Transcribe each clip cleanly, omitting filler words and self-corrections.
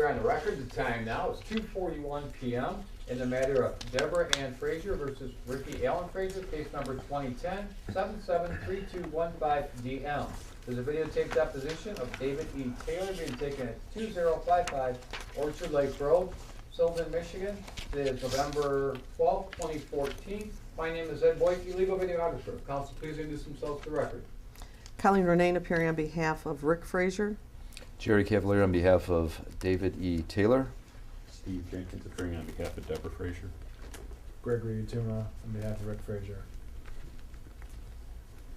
We're on the record. The time now is 2:41 p.m. in the matter of Deborah Ann Frazier versus Ricky Allen Frazier, case number 2010-773215-DM. There's a videotape deposition of David E. Taylor being taken at 2055 Orchard Lake Road, Sylvan, Michigan. Today is November 12, 2014. My name is Ed Boyke, legal videographer. Counsel, please introduce themselves to the record. Colleen Renane appearing on behalf of Rick Frazier. Jerry Cavalier on behalf of David E. Taylor. Steve Jenkins appearing on behalf of Deborah Frazier. Gregory Utuma on behalf of Rick Frazier.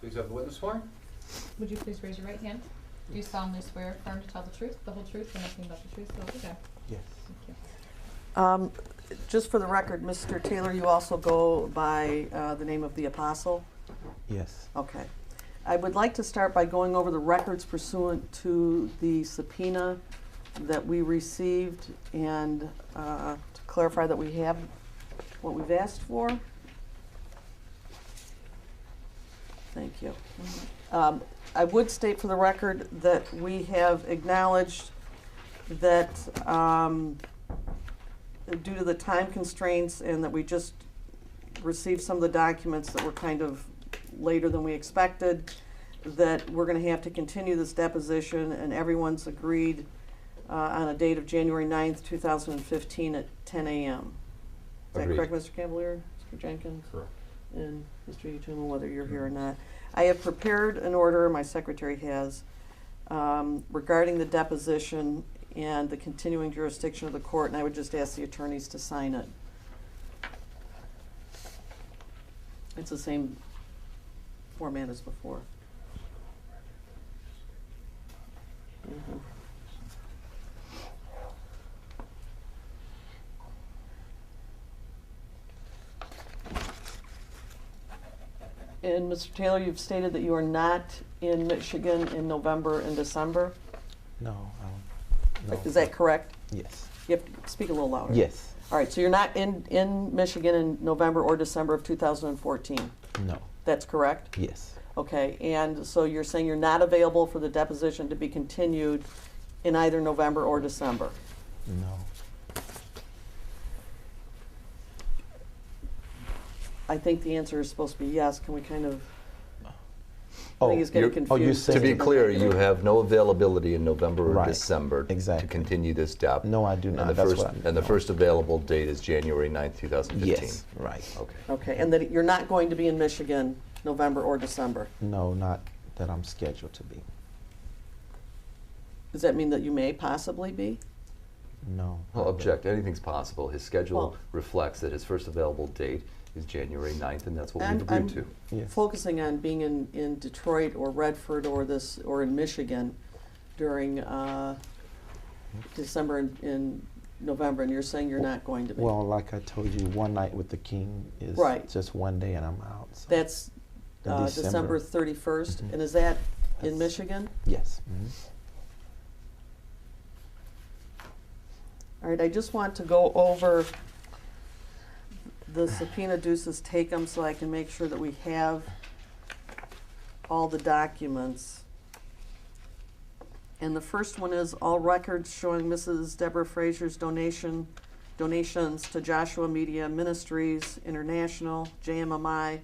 Please have the witness sworn. Would you please raise your right hand? Do you solemnly swear affirm to tell the truth, the whole truth, and nothing but the truth, so help you God? Yes. Thank you. Just for the record, Mr. Taylor, you also go by the name of the Apostle? Yes. Okay. I would like to start by going over the records pursuant to the subpoena that we received and to clarify that we have what we've asked for. Thank you. I would state for the record that we have acknowledged that due to the time constraints and that we just received some of the documents that were kind of later than we expected, that we're going to have to continue this deposition, and everyone's agreed on a date of January 9th, 2015 at 10 a.m. Is that correct, Mr. Cavalier, Mr. Jenkins? Correct. And Mr. Utuma, whether you're here or not. I have prepared an order, my secretary has, regarding the deposition and the continuing jurisdiction of the court, and I would just ask the attorneys to sign it. It's the same format as before. And Mr. Taylor, you've stated that you are not in Michigan in November and December. No. No. Is that correct? Yes. You have to speak a little louder. Yes. All right, so you're not in Michigan in November or December of 2014. No. That's correct? Yes. Okay, and so you're saying you're not available for the deposition to be continued in either November or December? No. I think the answer is supposed to be yes. Can we kind of... Oh, I think he's getting confused. you To said be clear, you have no availability in November or Right. December Exactly. to continue this dep. No, I do And not. the That's first, what I'm- and the no. first available date is January 9th, 2015. Yes. Right. Okay. Okay, and that you're not going to be in Michigan November or December? No, not that I'm scheduled to be. Does that mean that you may possibly be? No. Well, object. Anything's possible. His schedule Well- reflects that his first available date is January 9th, and that's what I'm- we've agreed I'm- to. Yes. Focusing on being in Detroit or Redford or in Michigan during December and November, and you're saying you're not going to be. Well, like I told you, one night with the king is Right. just one day, and I'm out. So. That's In December December. 31st, Mhm. and is that in That's- Michigan? Yes. All right, I just want to go over the subpoena duces tecum so I can make sure that we have all the documents. And the first one is all records showing Mrs. Deborah Frazier's donations to Joshua Media Ministries International, JMMI,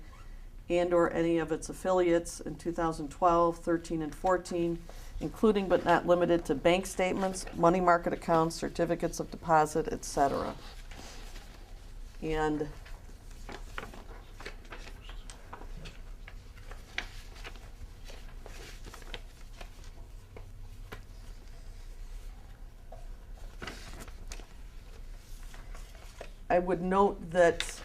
and or any of its affiliates in 2012, 13, and 14, including but not limited to bank statements, money market accounts, certificates of deposit, etc. And I would note that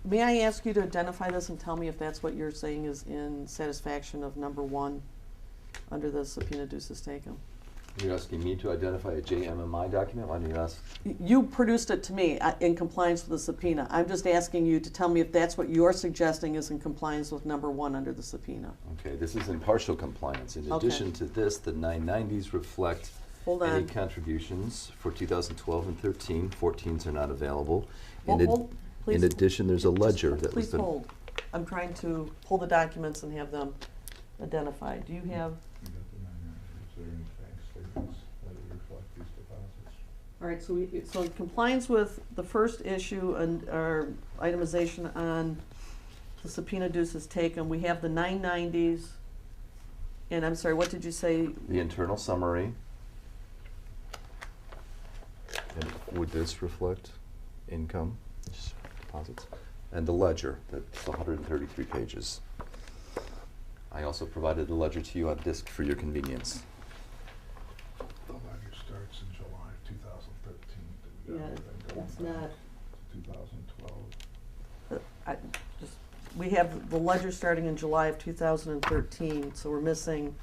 may I ask you to identify this and tell me if that's what you're saying is in satisfaction of number 1 under the subpoena duces tecum? You're asking me to identify a JMMI document? Why don't you ask? You produced it to me in compliance with the subpoena. I'm just asking you to tell me if that's what you're suggesting is in compliance with number 1 under the subpoena. Okay, this is in partial compliance. In Okay. addition to this, the 990s reflect Hold any on. contributions for 2012 and 13. 14s are not available. Hold, And hold, Please. In addition, there's a ledger that was Please done. hold. I'm trying to pull the documents and have them identified. Do you have, You got the 900. Is there any bank statements that reflect these deposits? all right, so in compliance with the first issue and our itemization on the subpoena duces taken, we have the 990s. And I'm sorry, what did you say? The internal summary. And would this reflect income, deposits? And the ledger, that's 133 pages. I also provided the ledger to you on disk for your convenience. The ledger starts in July of 2013. Do we got Yeah, anything going that's back not, to 2012? we have the ledger starting in July of 2013, so we're missing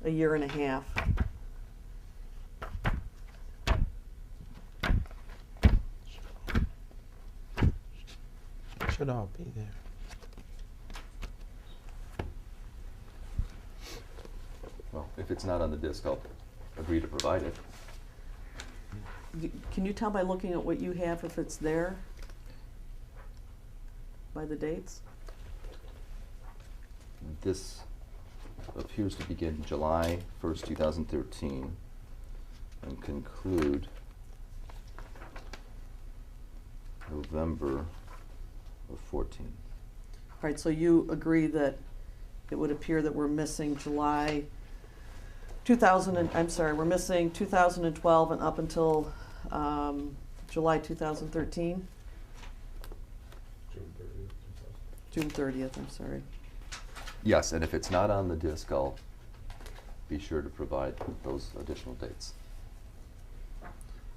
a year and a half. Should all be there. Well, if it's not on the disk, I'll agree to provide it. Can you tell by looking at what you have if it's there? By the dates? This appears to begin July 1st, 2013 and conclude November of 14. All right, so you agree that it would appear that we're missing July 2000 and, I'm sorry, we're missing 2012 and up until July 2013? June 30th, I'm sorry. Yes, and if it's not on the disk, I'll be sure to provide those additional dates.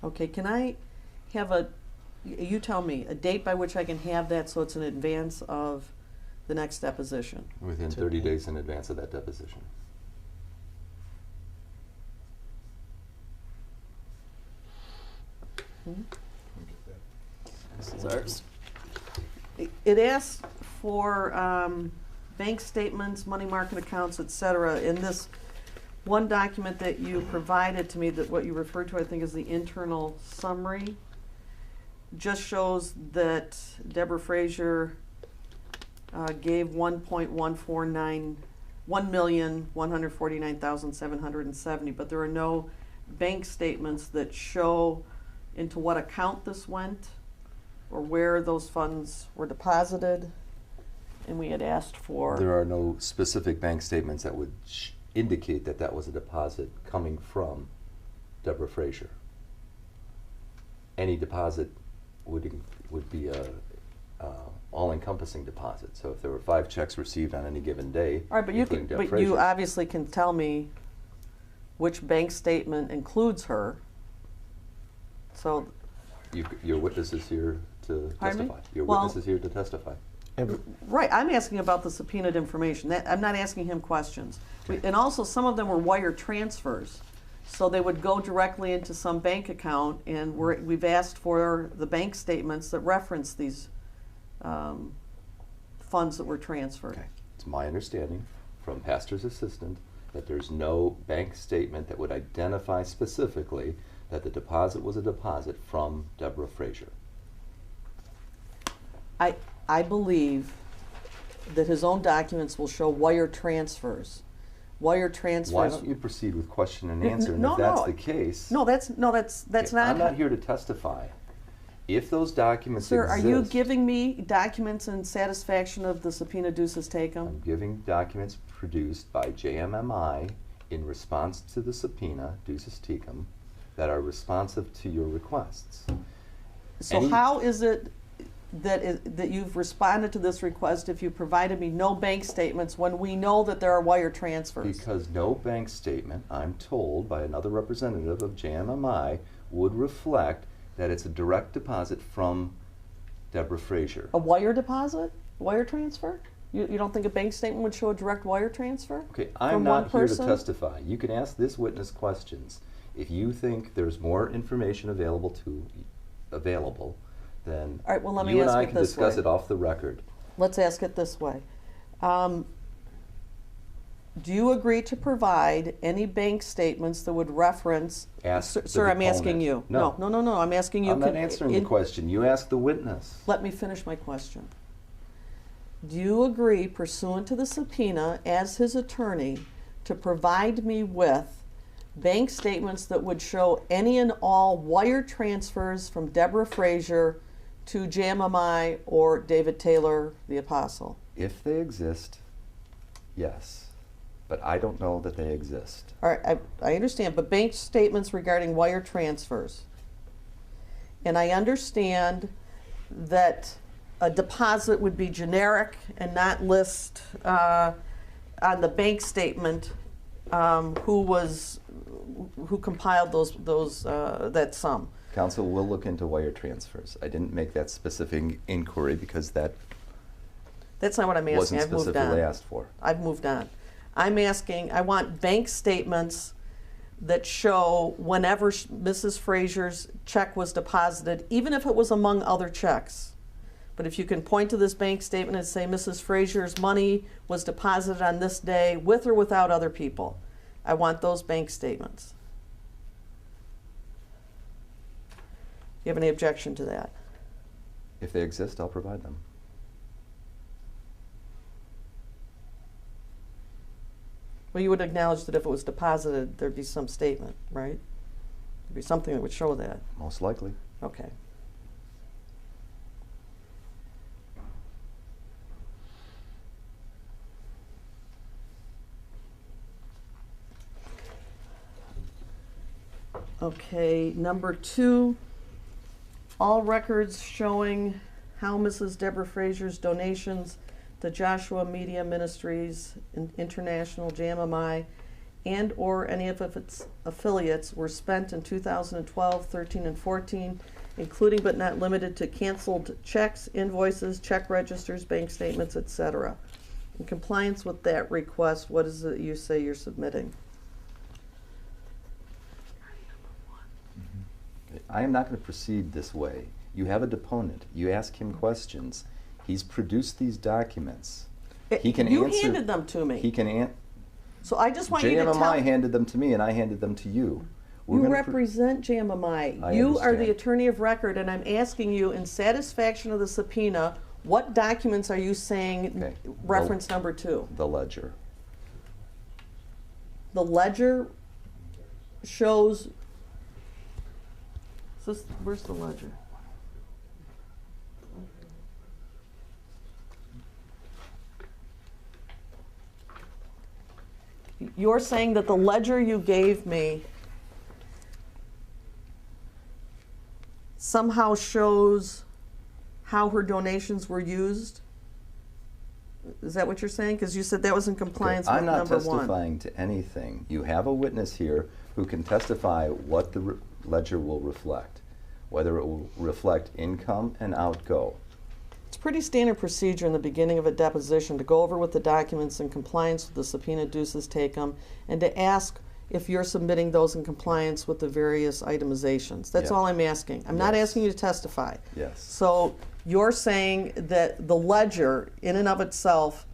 Okay, can I have you tell me, a date by which I can have that so it's in advance of the next deposition? Within 30 days in advance of that deposition. Hmm? This is ours. It asks for bank statements, money market accounts, etc. In this one document that you provided to me, that what you referred to, I think, is the internal summary, just shows that Deborah Frazier gave $1,149,770, but there are no bank statements that show into what account this went or where those funds were deposited, and we had asked for. There are no specific bank statements that would indicate that that was a deposit coming from Deborah Frazier. Any deposit would be a all-encompassing deposit. So if there were 5 checks received on any given day, All right, but including Deb Frazier, you obviously can tell me which bank statement includes her. So. your witness is here to Pardon me? testify. Your Well, witness is here to testify. Right, I'm asking about the subpoenaed information. I'm not asking him questions. And also, some of them were wire transfers. So they would go directly into some bank account, and we've asked for the bank statements that reference these funds that were transferred. Okay. It's my understanding from pastor's assistant that there's no bank statement that would identify specifically that the deposit was a deposit from Deborah Frazier. I believe that his own documents will show wire transfers. Wire transfers. Why don't you proceed with question and answer? And No, if that's no. the case, No, that's okay, not. I'm not here to testify. If those documents Sir, exist, are you giving me documents in satisfaction of the subpoena duces taken? I'm giving documents produced by JMMI in response to the subpoena, duces tecum, that are responsive to your requests. So how is it that you've responded to this request if you provided me no bank statements when we know that there are wire transfers? Because no bank statement, I'm told by another representative of JMMI, would reflect that it's a direct deposit from Deborah Frazier. A wire deposit? Wire transfer? You don't think a bank statement would show a direct wire transfer? Okay, I'm from not one here to person? testify. You can ask this witness questions. If you think there's more information available, then All right, well, let me you and ask I it can this discuss way. it off the record. Let's ask it this way. do you agree to provide any bank statements that would reference? Ask the Sir, I'm asking deponent. you. No. No, I'm asking you. I'm not answering the question. You ask the witness. Let me finish my question. Do you agree, pursuant to the subpoena, as his attorney, to provide me with bank statements that would show any and all wire transfers from Deborah Frazier to JMMI or David Taylor, the apostle? If they exist, yes. But I don't know that they exist. All right, I understand, but bank statements regarding wire transfers. And I understand that a deposit would be generic and not list on the bank statement who compiled that sum. Counsel will look into wire transfers. I didn't make that specific inquiry because that's not what I'm asking. wasn't I've moved specifically on. asked for. I've moved on. I'm asking, I want bank statements that show whenever Mrs. Frazier's check was deposited, even if it was among other checks. But if you can point to this bank statement and say Mrs. Frazier's money was deposited on this day with or without other people, I want those bank statements. You have any objection to that? If they exist, I'll provide them. Well, you would acknowledge that if it was deposited, there'd be some statement, right? There'd be something that would show that. Most likely. Okay. Okay, number 2, all records showing how Mrs. Deborah Frazier's donations to Joshua Media Ministries International, JMMI, and or any of its affiliates were spent in 2012, 13, and 14, including but not limited to canceled checks, invoices, check registers, bank statements, etc. In compliance with that request, what is it you say you're submitting? I am not going to proceed this way. You have a deponent. You ask him questions. He's produced these documents. He can You answer. handed them to me. He can answer. So I just want you to tell JMMI handed them to me, and I handed them to you. We're you gonna represent JMMI. I You are the understand. attorney of record, and I'm asking you, in satisfaction of the subpoena, what documents are you saying Okay. reference number 2? The ledger. The ledger shows. Where's the ledger? You're saying that the ledger you gave me somehow shows how her donations were used? Is that what you're saying? Because you said that was in compliance with I'm not number 1. testifying to anything. You have a witness here who can testify what the ledger will reflect, whether it will reflect income and outgo. It's pretty standard procedure in the beginning of a deposition to go over with the documents in compliance with the subpoena duces tecum and to ask if you're submitting those in compliance with the various itemizations. That's Yeah. all I'm asking. I'm not Yes. asking you to testify. Yes. So you're saying that the ledger in and of itself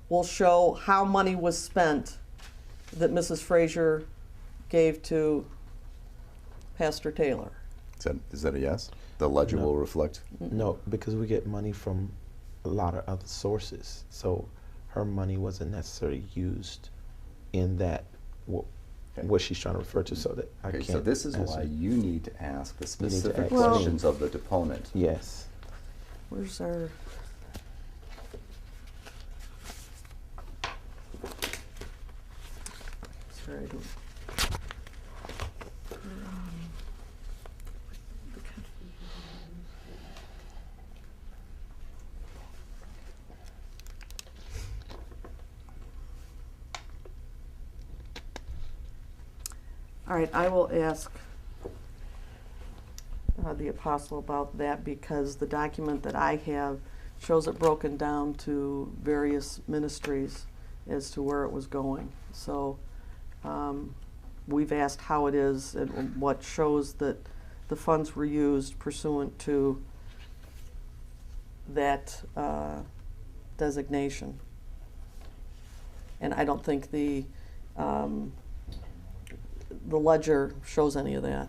will show how money was spent that Mrs. Frazier gave to Pastor Taylor. Is that a yes? The ledger No. will reflect. No, because we get money from a lot of other sources. So her money wasn't necessarily used in that, Okay. what she's trying to refer to, so that I Okay, can't so this is answer. why you need to ask the to specific ask questions of the deponent. Yes. Where's our... Sorry, I don't... All right, I will ask the apostle about that because the document that I have shows it broken down to various ministries as to where it was going. So we've asked how it is and what shows that the funds were used pursuant to that designation. and I don't think the ledger shows any of that.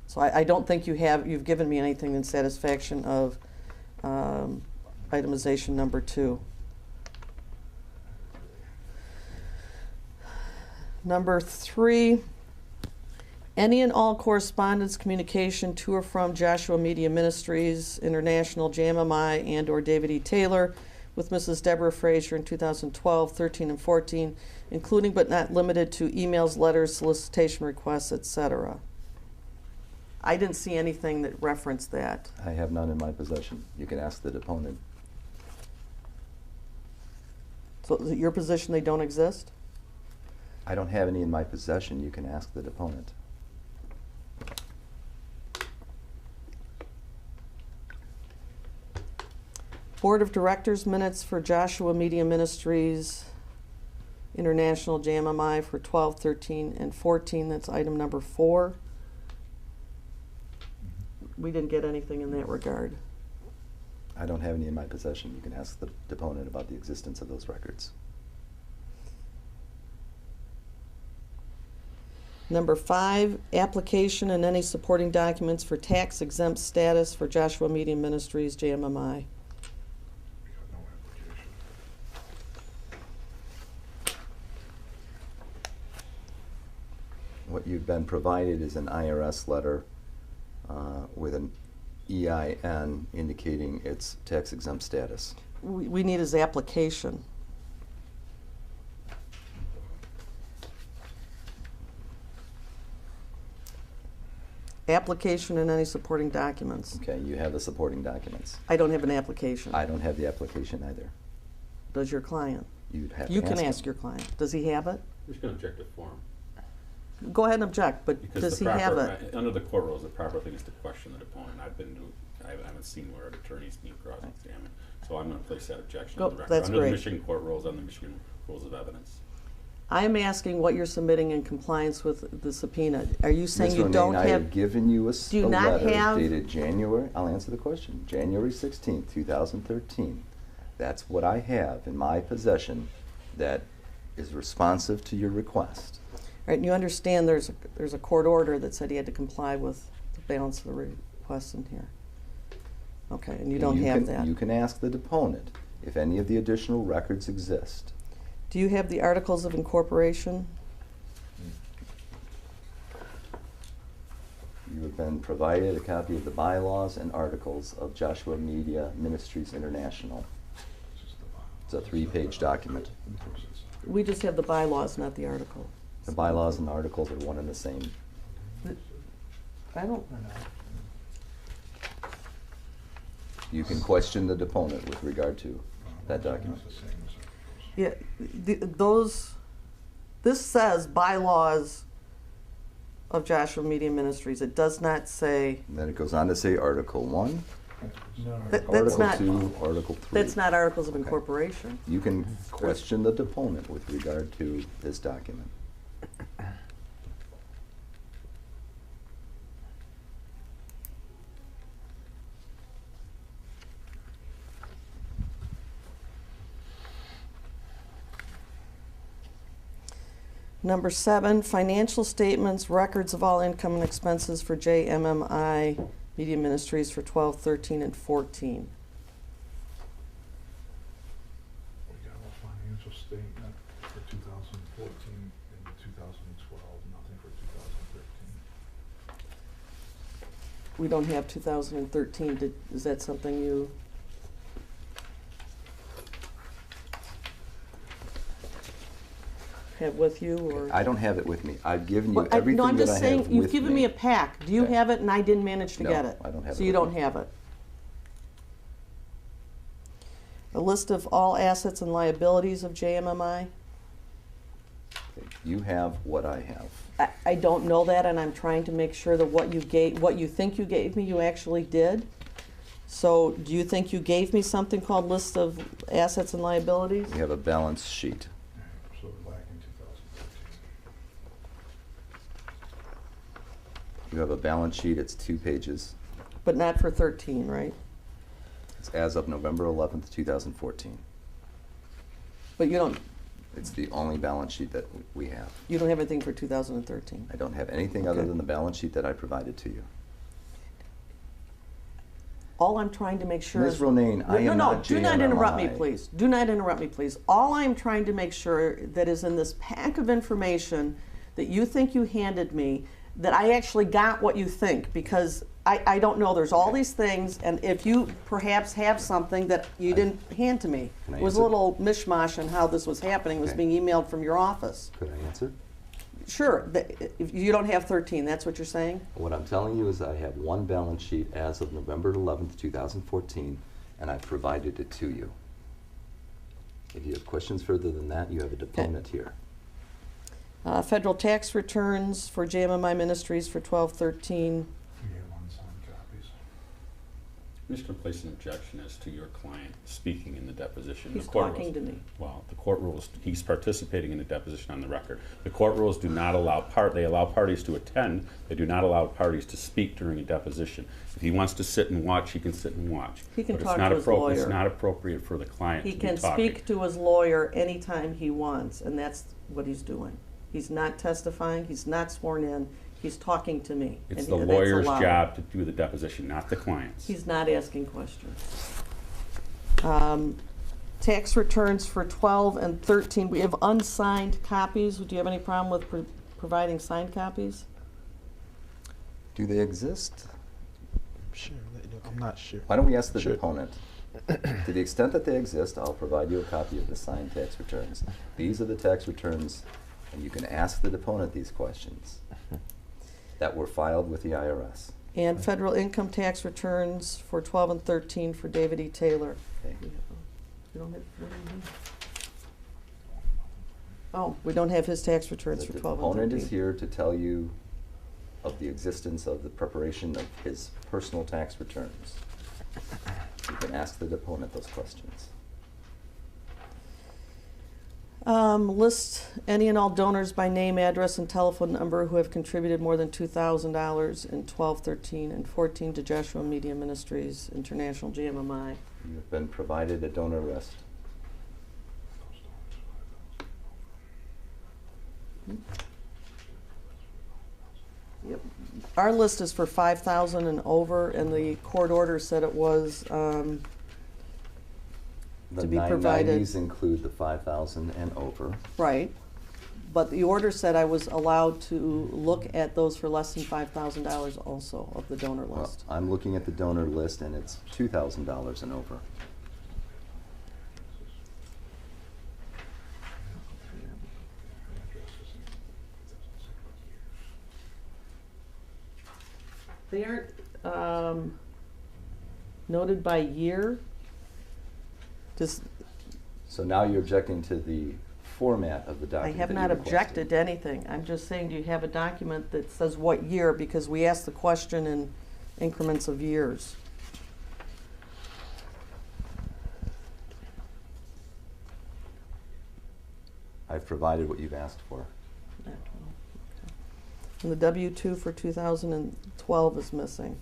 So I don't think you've given me anything in satisfaction of itemization number 2. Number 3, any and all correspondence, communication to or from Joshua Media Ministries International, JMMI, and/or David E. Taylor with Mrs. Deborah Frazier in 2012, 13, and 14, including but not limited to emails, letters, solicitation requests, etc. I didn't see anything that referenced that. I have none in my possession. You can ask the deponent. So is it your position they don't exist? I don't have any in my possession. You can ask the deponent. Board of Directors minutes for Joshua Media Ministries International, JMMI, for 12, 13, and 14. That's item number 4. We didn't get anything in that regard. I don't have any in my possession. You can ask the deponent about the existence of those records. Number 5, application and any supporting documents for tax exempt status for Joshua Media Ministries, JMMI. We got no application. What you've been provided is an IRS letter with an EIN indicating its tax exempt status. We need his application. Application and any supporting documents. Okay, you have the supporting documents. I don't have an application. I don't have the application either. Does your client? You'd have to You can ask ask him. your client. Does he have it? I'm just going to object to form. Go ahead and object, but Because does the he have proper, it? under the court rules, the proper thing is to question the deponent. I haven't seen where an attorney's being cross-examined. So I'm going to place that objection on the record. That's Under great. the Michigan court rules and the Michigan rules of evidence. I'm asking what you're submitting in compliance with the subpoena. Are you saying Ms. you don't Romaine, I have? have given you a Do you not letter have- dated January, I'll answer the question, January 16th, 2013. That's what I have in my possession that is responsive to your request. Right, and you understand there's a court order that said he had to comply with the balance of the requests in here. Okay, and you don't have that. You can ask the deponent if any of the additional records exist. Do you have the articles of incorporation? You have been provided a copy of the bylaws and articles of Joshua Media Ministries International. It's a 3-page document. We just have the bylaws, not the article. The bylaws and the articles are one and the same. I don't. You can question the deponent with regard to that document. Yeah, this says bylaws of Joshua Media Ministries. It does not say, And then it goes on to say Article 1, No. That's Article not- 2, Article 3. that's not articles of Okay. incorporation. You can question the deponent with regard to this document. Number 7, financial statements, records of all income and expenses for JMMI Media Ministries for 12, 13, and 14. We got a financial statement for 2014 and 2012, nothing for 2013. We don't have 2013. Is that something you? Have with you, or? I don't have it with me. I've given you Well, everything no, I'm that I just have saying, you've with given me a pack. Do you Okay. have it, and I didn't manage to No, get it? I don't have it So you with don't me. have it? A list of all assets and liabilities of JMMI? You have what I have. I don't know that, and I'm trying to make sure that what you think you gave me, you actually did. So do you think you gave me something called list of assets and liabilities? You have a balance sheet. So we're lacking 2013. You have a balance sheet. It's 2 pages. But not for 13, right? It's as of November 11th, 2014. But you don't, It's the only balance sheet that we have. You don't have anything for 2013? I don't have anything other Okay. than the balance sheet that I provided to you. All I'm trying to make sure Ms. is... Ronayne, I am not do not interrupt me, JMMI. please. Do not interrupt me, please. All I'm trying to make sure that is in this pack of information that you think you handed me, that I actually got what you think, because I don't know. There's all these things, and if you perhaps have something that you didn't hand to me. Can I It was a answer? little mishmash on how this was happening. It was Okay. being emailed from your office. Could I answer? Sure, if you don't have 13, that's what you're saying? What I'm telling you is I have one balance sheet as of November 11th, 2014, and I provided it to you. If you have questions further than that, you have a deponent here. Federal tax returns for JMMI Ministries for 12/13. We have unsigned copies. I'm just gonna place an objection as to your client speaking in the deposition. He's The court talking rules- to me. Well, the court rules, he's participating in the deposition on the record. The court rules do not allow they allow parties to attend, they do not allow parties to speak during a deposition. If he wants to sit and watch, he can sit and watch. He can But talk it's not to his appro- It's lawyer. not appropriate for the client He to be can talking. speak to his lawyer anytime he wants, and that's what he's doing. He's not testifying, he's not sworn in, he's talking to me. It's and the that's lawyer's allowed. job to do the deposition, not the client's. He's not asking questions. Tax returns for 12 and 13, we have unsigned copies. Do you have any problem with providing signed copies? Do they exist? Sure, they do. I'm not sure. Why don't we ask the Sure. deponent? To the extent that they exist, I'll provide you a copy of the signed tax returns. These are the tax returns, and you can ask the deponent these questions that were filed with the IRS. And federal income tax returns for 12 and 13 for David E. Taylor. Okay. You don't have, what do you need? Oh, we don't have his tax returns The for 12 and 13. deponent is here to tell you of the existence of the preparation of his personal tax returns. You can ask the deponent those questions. List any and all donors by name, address, and telephone number who have contributed more than $2,000 in 12, 13, and 14 to Joshua Media Ministries International, JMMI. You have been provided a donor list. Yep. Our list is for 5,000 and over, and the court order said it was, The to be provided. 990s include the 5,000 and over. right. But the order said I was allowed to look at those for less than $5,000 also of the donor Well, list. I'm looking at the donor list, and it's $2,000 and over. They aren't noted by year. Just, So now you're objecting to the format of the I document have that you not requested. objected to anything. I'm just saying, do you have a document that says what year? Because we asked the question in increments of years. I've provided what you've asked for. That one, okay. And the W-2 for 2012 is missing.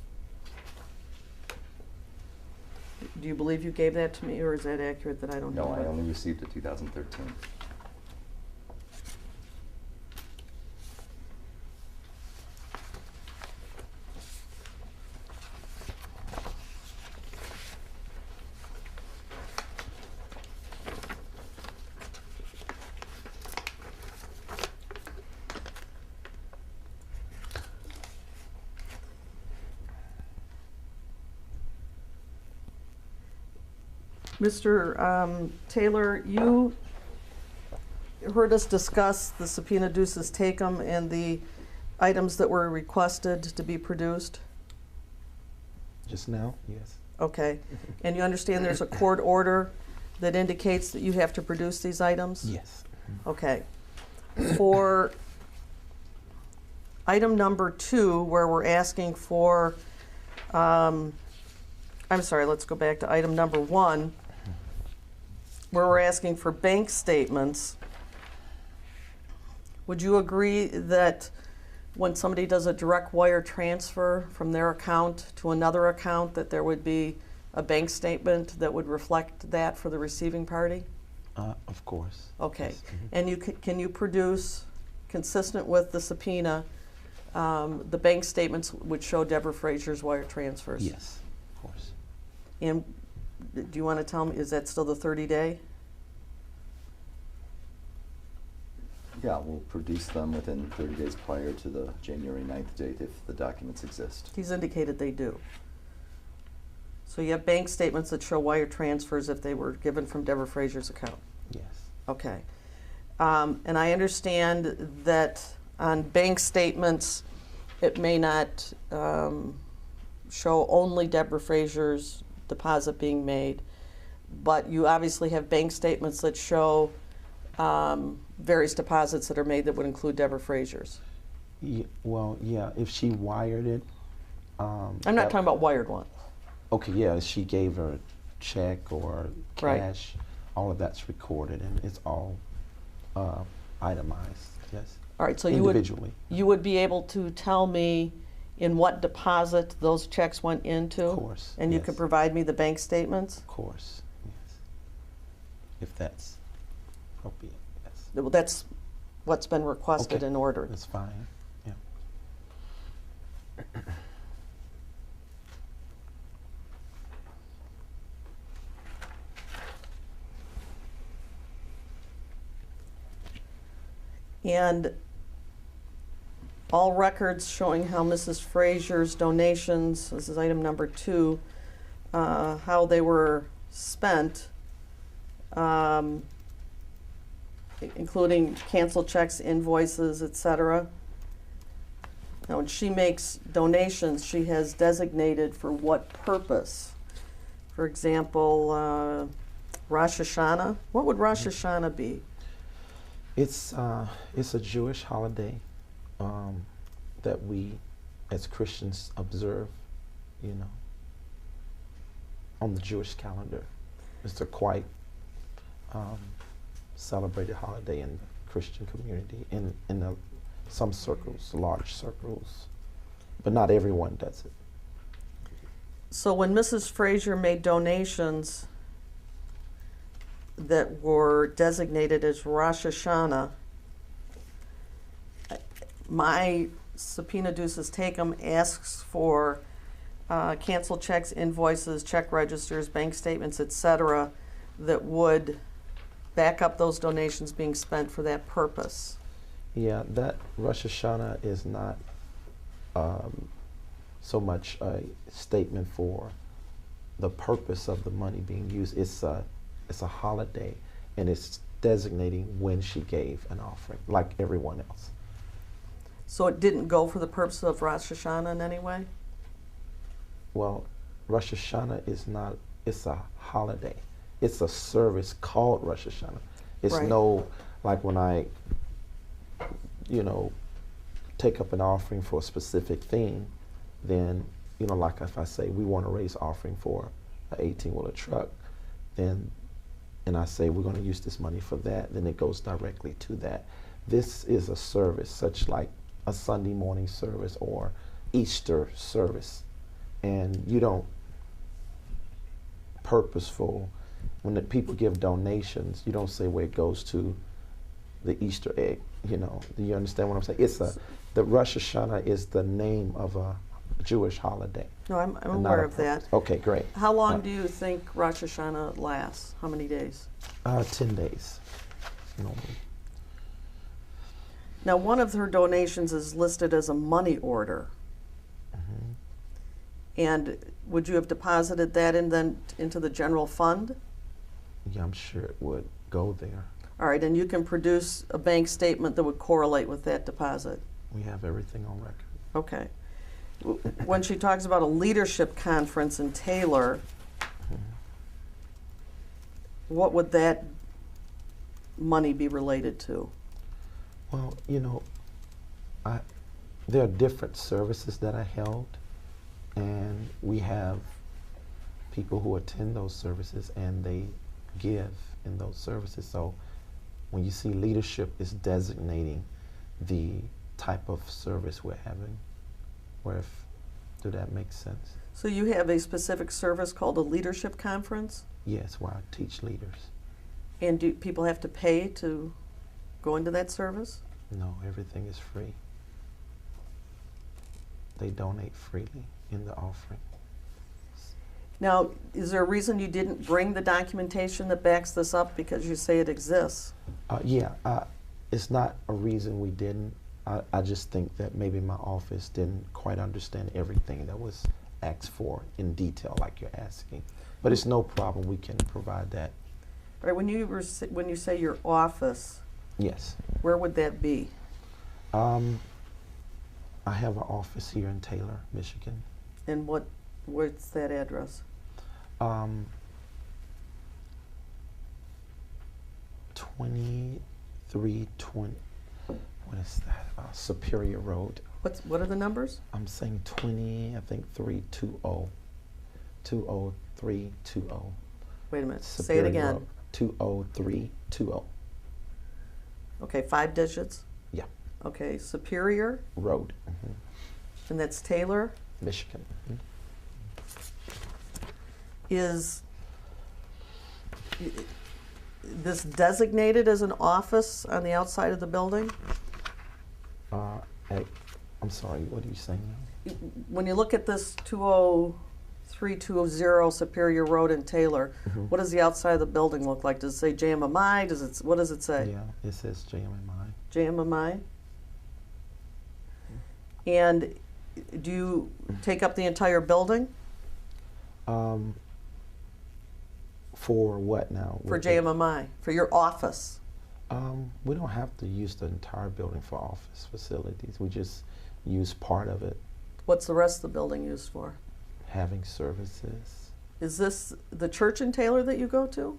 Do you believe you gave that to me, or is that accurate that I don't have No, it? I only received a 2013. Mr. Taylor, you heard us discuss the subpoena duces tecum and the items that were requested to be produced? Just now, yes. Okay. And you understand there's a court order that indicates that you have to produce these items? Yes. Okay. For item number 2, where we're asking for, I'm sorry, let's go back to item number 1, where we're asking for bank statements. Would you agree that when somebody does a direct wire transfer from their account to another account, that there would be a bank statement that would reflect that for the receiving party? Of course. Okay. Yes. Mhm. And can you produce, consistent with the subpoena, the bank statements which show Deborah Frazier's wire transfers? Yes, of course. And do you want to tell me, is that still the 30-day? Yeah, we'll produce them within 30 days prior to the January 9th date if the documents exist. He's indicated they do. So you have bank statements that show wire transfers if they were given from Deborah Frazier's account? Yes. Okay. And I understand that on bank statements, it may not show only Deborah Frazier's deposit being made, but you obviously have bank statements that show various deposits that are made that would include Deborah Frazier's. Well, yeah, if she wired it. I'm not talking about wired ones. Okay, yeah, she gave her a check or Right. cash, all of that's recorded and it's all itemized, yes. All right, so individually. you would be able to tell me in what deposit those checks went into? Of course, And you yes. could provide me the bank statements? Of course, yes. If that's appropriate, yes. Well, that's what's been requested Okay. and ordered. That's fine, yeah. And all records showing how Mrs. Frazier's donations, this is item number 2, how they were spent, including canceled checks, invoices, etc. Now, when she makes donations, she has designated for what purpose. For example, Rosh Hashanah. What would Rosh Hashanah be? It's a Jewish holiday that we, as Christians, observe, you know, on the Jewish calendar. It's a quite celebrated holiday in the Christian community, in some circles, large circles, but not everyone does it. So when Mrs. Frazier made donations that were designated as Rosh Hashanah, my subpoena duces tecum asks for canceled checks, invoices, check registers, bank statements, etc., that would back up those donations being spent for that purpose. Yeah, that Rosh Hashanah is not so much a statement for the purpose of the money being used. It's a holiday, and it's designating when she gave an offering, like everyone else. So it didn't go for the purpose of Rosh Hashanah in any way? Well, Rosh Hashanah is not, it's a holiday. It's a service called Rosh Hashanah. It's Right. no, like when I, you know, take up an offering for a specific thing, then, you know, like if I say we want to raise offering for an 18-wheeler truck, then, and I say we're going to use this money for that, then it goes directly to that. This is a service, such like a Sunday morning service or Easter service. And you don't purposeful, when the people give donations, you don't say where it goes to the Easter egg, you know. Do you understand what I'm saying? It's the Rosh Hashanah is the name of a Jewish holiday. No, I'm and not aware a of that. purpose. Okay, great. How long do you think Rosh Hashanah lasts? How many days? 10 days, normally. Now, one of her donations is listed as a money order. Mm-hmm. And would you have deposited that into the general fund? Yeah, I'm sure it would go there. All right, and you can produce a bank statement that would correlate with that deposit. We have everything on record. Okay. When she talks about a leadership conference in Taylor, what would that money be related to? Well, you know, there are different services that I held, and we have people who attend those services and they give in those services. So when you see leadership is designating the type of service we're having, do that make sense? So you have a specific service called a leadership conference? Yes, where I teach leaders. And do people have to pay to go into that service? No, everything is free. They donate freely in the offering. Now, is there a reason you didn't bring the documentation that backs this up because you say it exists? Yeah, it's not a reason we didn't. I just think that maybe my office didn't quite understand everything that was asked for in detail like you're asking. But it's no problem, we can provide that. All right, when you say your office, Yes. where would that be? I have an office here in Taylor, Michigan. And what's that address? 2320, what is that? Superior Road. What are the numbers? I'm saying 20, I think 320. 20320. Wait a minute, say it Superior again. Road, 20320. Okay, 5 digits? Yeah. Okay, Superior, Road. and that's Taylor. Michigan. Is this designated as an office on the outside of the building? I'm sorry, what are you saying now? When you look at this 20320 Superior Road in Taylor, what does the outside of the building look like? Does it say JMMI? What does it say? Yeah, it says JMMI. JMMI? And do you take up the entire building For what now? for JMMI, for your office? We don't have to use the entire building for office facilities. We just use part of it, What's the rest of the building used for? having services. Is this the church in Taylor that you go to?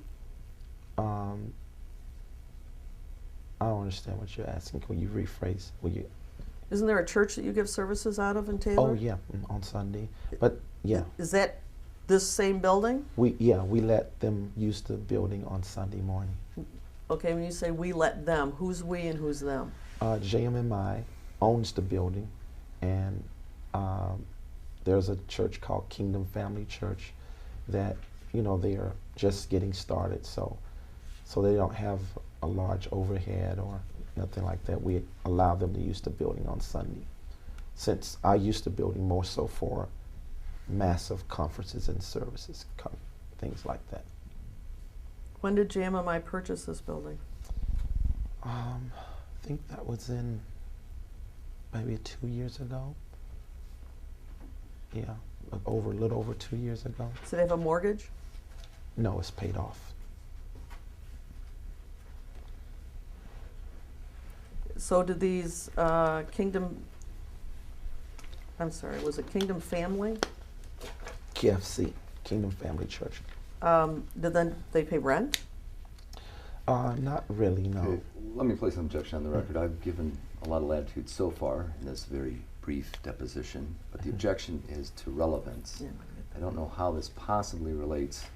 I don't understand what you're asking. Can you rephrase? Will you? Isn't there a church that you give services out of in Taylor? Oh yeah, on Sunday. But yeah, Is that this same building? we let them use the building on Sunday morning. Okay, when you say we let them, who's we and who's them? JMMI owns the building, and there's a church called Kingdom Family Church that they are just getting started, so they don't have a large overhead or nothing like that. We allow them to use the building on Sunday, since I use the building more so for massive conferences and services, things like that. When did JMMI purchase this building? I think that was in maybe 2 years ago. Yeah, a little over 2 years ago. Does it have a mortgage? No, it's paid off. So did these was it Kingdom Family? KFC, Kingdom Family Church. Did then they pay rent? Not really, no. Okay, let me place an objection on the record. I've given a lot of latitude so far in this very brief deposition, but the objection is to relevance. Yeah. I don't know how this possibly relates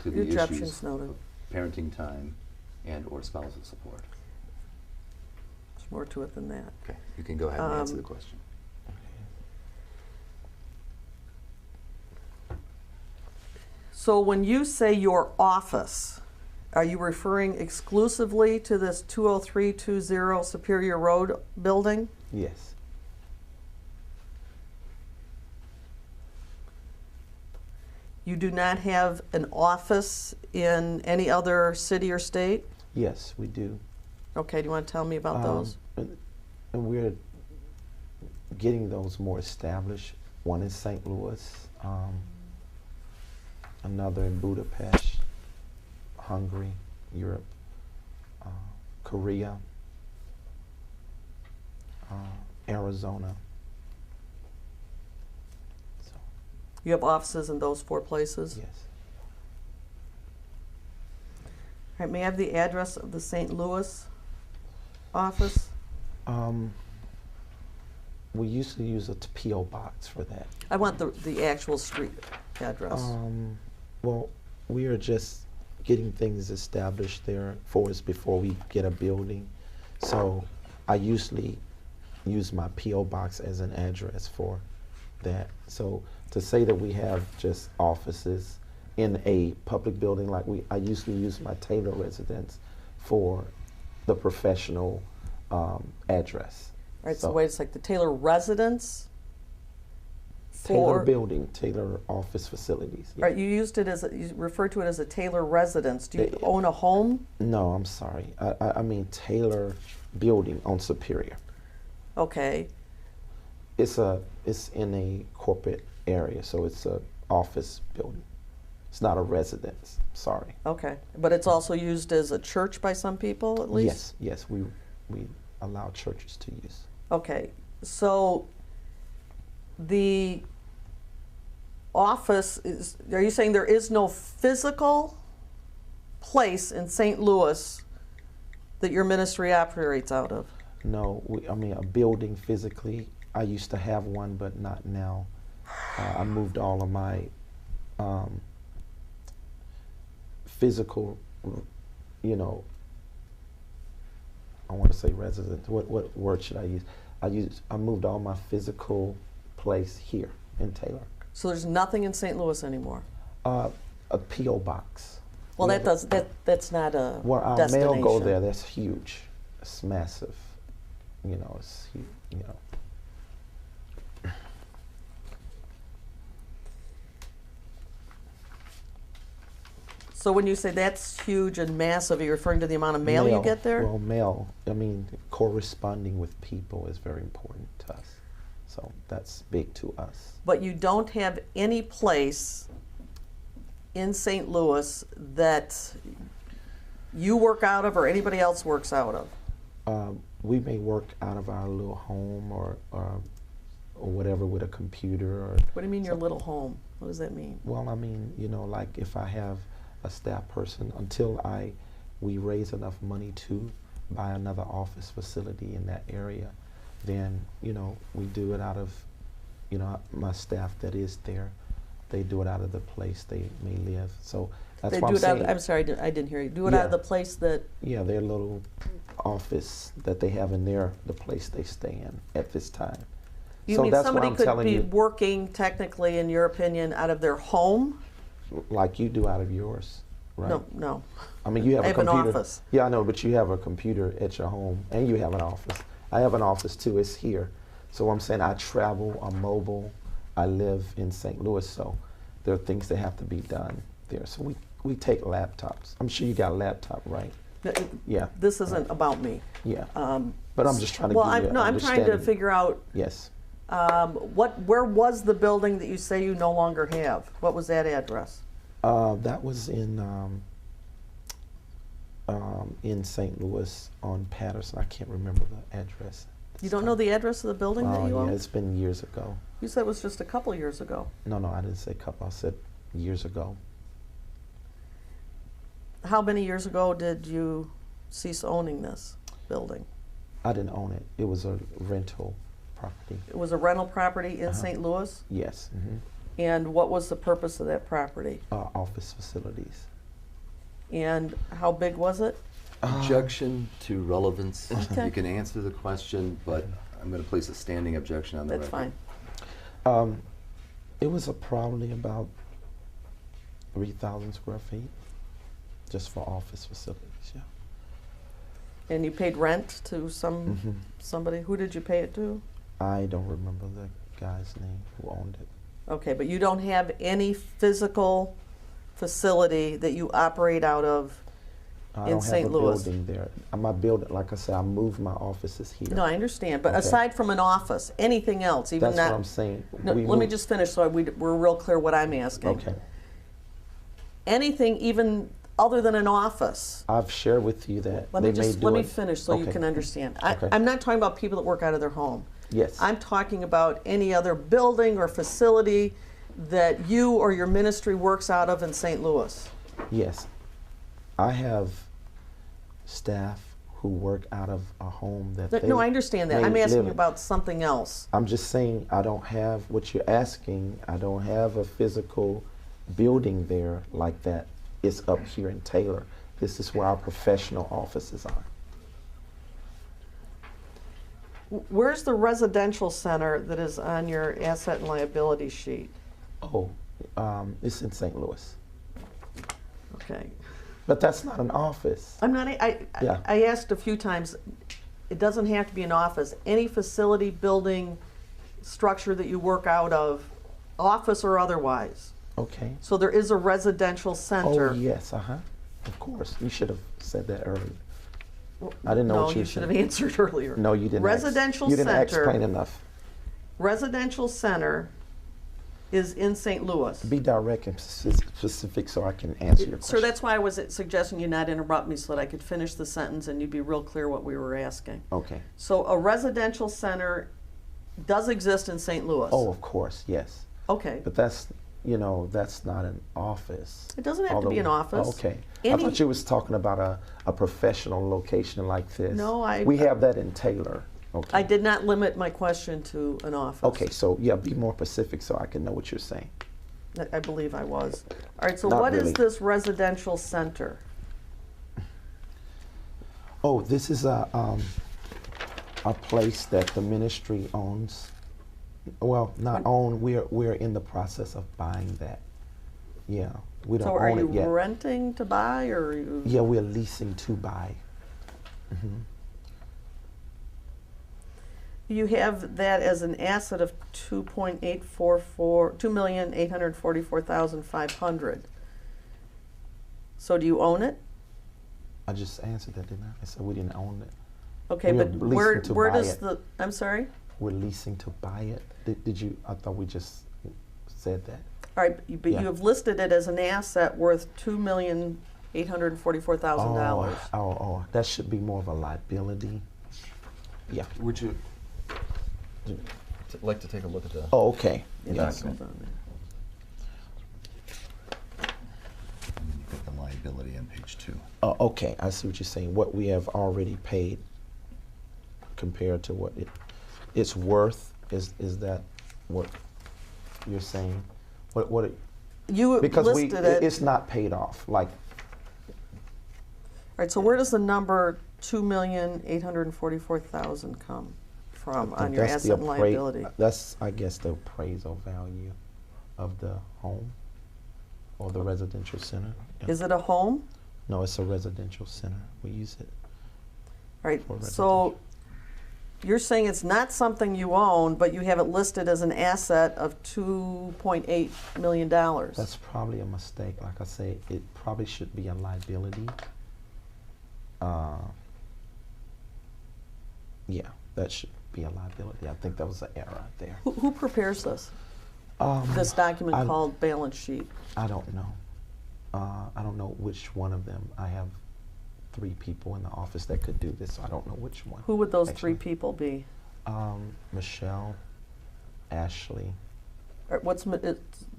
to The the objection's issues noted. of parenting time and or spousal support. There's more to it than that. Okay, you can go ahead and answer the question. So when you say your office, are you referring exclusively to this 20320 Superior Road building? Yes. You do not have an office in any other city or state? Yes, we do. Okay, do you want to tell me about those? And we're getting those more established. One in St. Louis, another in Budapest, Hungary, Europe, Korea, Arizona. So, You have offices in those 4 places? yes. All right, may I have the address of the St. Louis office? We usually use a P.O. box for that. I want the actual street address. Well, we are just getting things established there for us before we get a building. So I usually use my P.O. box as an address for that. So to say that we have just offices in a public building like I usually use my Taylor residence for the professional address. All right, so wait, it's like the Taylor residence? Taylor For, building, Taylor office facilities. Yeah. right, you used it as, you referred to it as a Taylor residence. Do you own a home? No, I'm sorry. I mean Taylor building on Superior. Okay, It's in a corporate area, so it's a office building. It's not a residence. Sorry. okay. But it's also used as a church by some people, at least? Yes, we allow churches to use. Okay, so the office is, are you saying there is no physical place in St. Louis that your ministry operates out of? No, I mean a building physically. I used to have one, but not now. I moved all of my physical, you know, I want to say resident. What word should I use? I moved all my physical place here in Taylor. So there's nothing in St. Louis anymore? A P.O. box. Well, We that have does, that's not a Well, our destination. mail go there. That's huge. It's massive. You know, it's huge. You know. So when you say that's huge and massive, are you referring to the amount of mail you get there? Well, mail. I mean, corresponding with people is very important to us. So that's big to us. But you don't have any place in St. Louis that you work out of or anybody else works out of? We may work out of our little home or whatever with a computer. Or What do you mean your little home? What does that mean? well, I mean, you know, like if I have a staff person, until we raise enough money to buy another office facility in that area, then, you know, we do it out of, you know, my staff that is there, they do it out of the place they may live. So that's They why do I'm it out, saying, I'm sorry, I didn't hear you. Do it out of Yeah. the place that, yeah, their little office that they have in the place they stay in at this time. you So mean that's what somebody I'm could telling be you. working technically, in your opinion, out of their home? Like you do out of yours, right? No. I mean, you have I a have an computer. office. Yeah, I know, but you have a computer at your home, and you have an office. I have an office too. It's here. So I'm saying I travel, I'm mobile. I live in St. Louis, so there are things that have to be done there. So we take laptops. I'm sure you got a laptop, right? Yeah. This isn't about me. Yeah. But I'm just trying to Well, give you an I'm trying to understanding. figure out, Yes. where was the building that you say you no longer have? What was that address? That was in St. Louis on Patterson. I can't remember the address. You don't know the address of the building that you Oh, own? yeah, it's been years ago. You said it was just a couple years ago. No, I didn't say couple. I said years ago. How many years ago did you cease owning this building? I didn't own it. It was a rental property. It was a rental property in Uh-huh. St. Louis? Yes. And what was the purpose of that property? Office facilities. And how big was it? Objection to relevance. Okay. You can answer the question, but I'm going to place a standing objection on the That's record. fine. It was probably about 3,000 square feet, just for office facilities. Yeah. And you paid rent to somebody? Who did you pay it to? I don't remember the guy's name who owned it. Okay, but you don't have any physical facility that you operate out of I in don't St. have a Louis? building there. My building, like I said, I moved my offices here. No, I understand, but Okay. aside from an office, anything else, even That's that? what I'm saying. No, We let me moved- just finish so we're real clear what I'm asking. Okay. Anything even other than an office? I've shared with you that Let they me may just do let me it. finish so you Okay. can understand. Okay. I'm not talking about people that work out of their home. Yes. I'm talking about any other building or facility that you or your ministry works out of in St. Louis. Yes. I have staff who work out of a home that they No, I understand that. may I'm asking live in. about something else. I'm just saying I don't have what you're asking. I don't have a physical building there like that. It's up here in Taylor. This is where our professional offices are. Where's the residential center that is on your asset and liability sheet? Oh, it's in St. Louis. Okay. But that's not an office. I'm not, Yeah. I asked a few times, it doesn't have to be an office. Any facility, building, structure that you work out of, office or otherwise. Okay. So there is a residential center. Oh, yes, of course. You should have said that earlier. I didn't know No, what you you should said. have answered earlier. No, you didn't. Residential You didn't center. explain enough. Residential center is in St. Louis. Be direct and specific so I can answer your question. Sir, that's why I was suggesting you not interrupt me so that I could finish the sentence and you'd be real clear what we were asking. Okay. So a residential center does exist in St. Louis? Oh, of course, yes. Okay. But that's, that's not an office. It doesn't have to be an office. Oh, okay. Any- I thought you was talking about a professional location like this. No, We have that in Taylor. Okay. I did not limit my question to an office. Okay, so yeah, be more specific so I can know what you're saying. I believe I was. All right, so Not what is really. this residential center? Oh, this is a place that the ministry owns. Well, not own. We're in the process of buying that. Yeah, we don't So are own you it yet. renting to buy or are you? Yeah, we're leasing to buy. Hmm. You have that as an asset of $2,844,500. So do you own it? I just answered that, didn't I? I said we didn't own it. Okay, We're but leasing to where buy does it. I'm sorry? We're leasing to buy it. Did you? I thought we just said that. All right, but Yeah. you have listed it as an asset worth $2,844,000. Oh, that should be more of a liability. Yeah. Would you like to take a look at the? Oh, okay. Yeah, Yeah. hold on there. You got the liability on page 2. Oh, okay. I see what you're saying. What we have already paid compared to what it's worth. Is that what you're saying? What it, You because listed it. it's not paid off. Like, All right, so where does the number $2,844,000 come from on your that's the asset and liability? That's, I guess, the appraisal value of the home or the residential center. Yeah. Is it a home? No, it's a residential center. We use it. All right, For so you're saying it's not something you own, but you have it listed as an asset of $2.8 million. That's probably a mistake. Like I say, it probably should be a liability. Yeah, that should be a liability. I think that was an error there. Who prepares this? This I- document called balance sheet. I don't know. I don't know which one of them. I have 3 people in the office that could do this, so I don't know which one. Who would those actually. 3 people be? Michelle, Ashley. Or what's